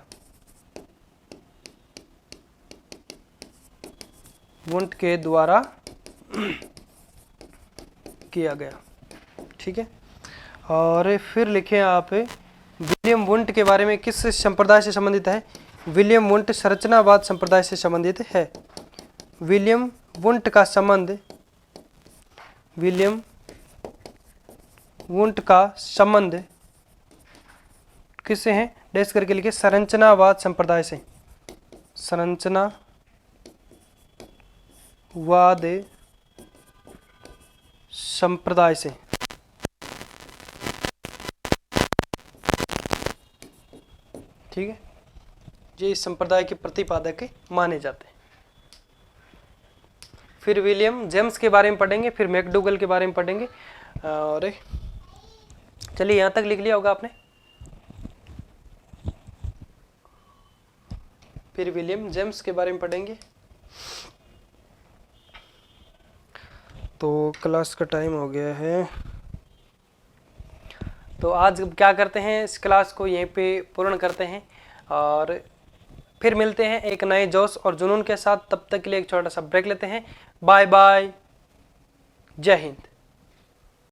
वुंट के द्वारा किया गया। ठीक है, और फिर लिखें आप विलियम वुंट के बारे में किस संप्रदाय से संबंधित है? विलियम वुंट संरचनावाद संप्रदाय से संबंधित है। विलियम वुंट का संबंध, विलियम वुंट का संबंध किससे है? डैश करके लिखे संरचनावाद संप्रदाय से, संरचनावाद संप्रदाय से। ठीक है, ये इस संप्रदाय के प्रतिपादक माने जाते हैं। फिर विलियम जेम्स के बारे में पढ़ेंगे, फिर मैकडूगल के बारे में पढ़ेंगे। और चलिए यहां तक लिख लिया होगा आपने। फिर विलियम जेम्स के बारे में पढ़ेंगे। तो क्लास का टाइम हो गया है, तो आज क्या करते हैं, इस क्लास को यहीं पे पूर्ण करते हैं और फिर मिलते हैं एक नए जोश और जुनून के साथ। तब तक के लिए एक छोटा सा ब्रेक लेते हैं। बाय बाय, जय हिंद।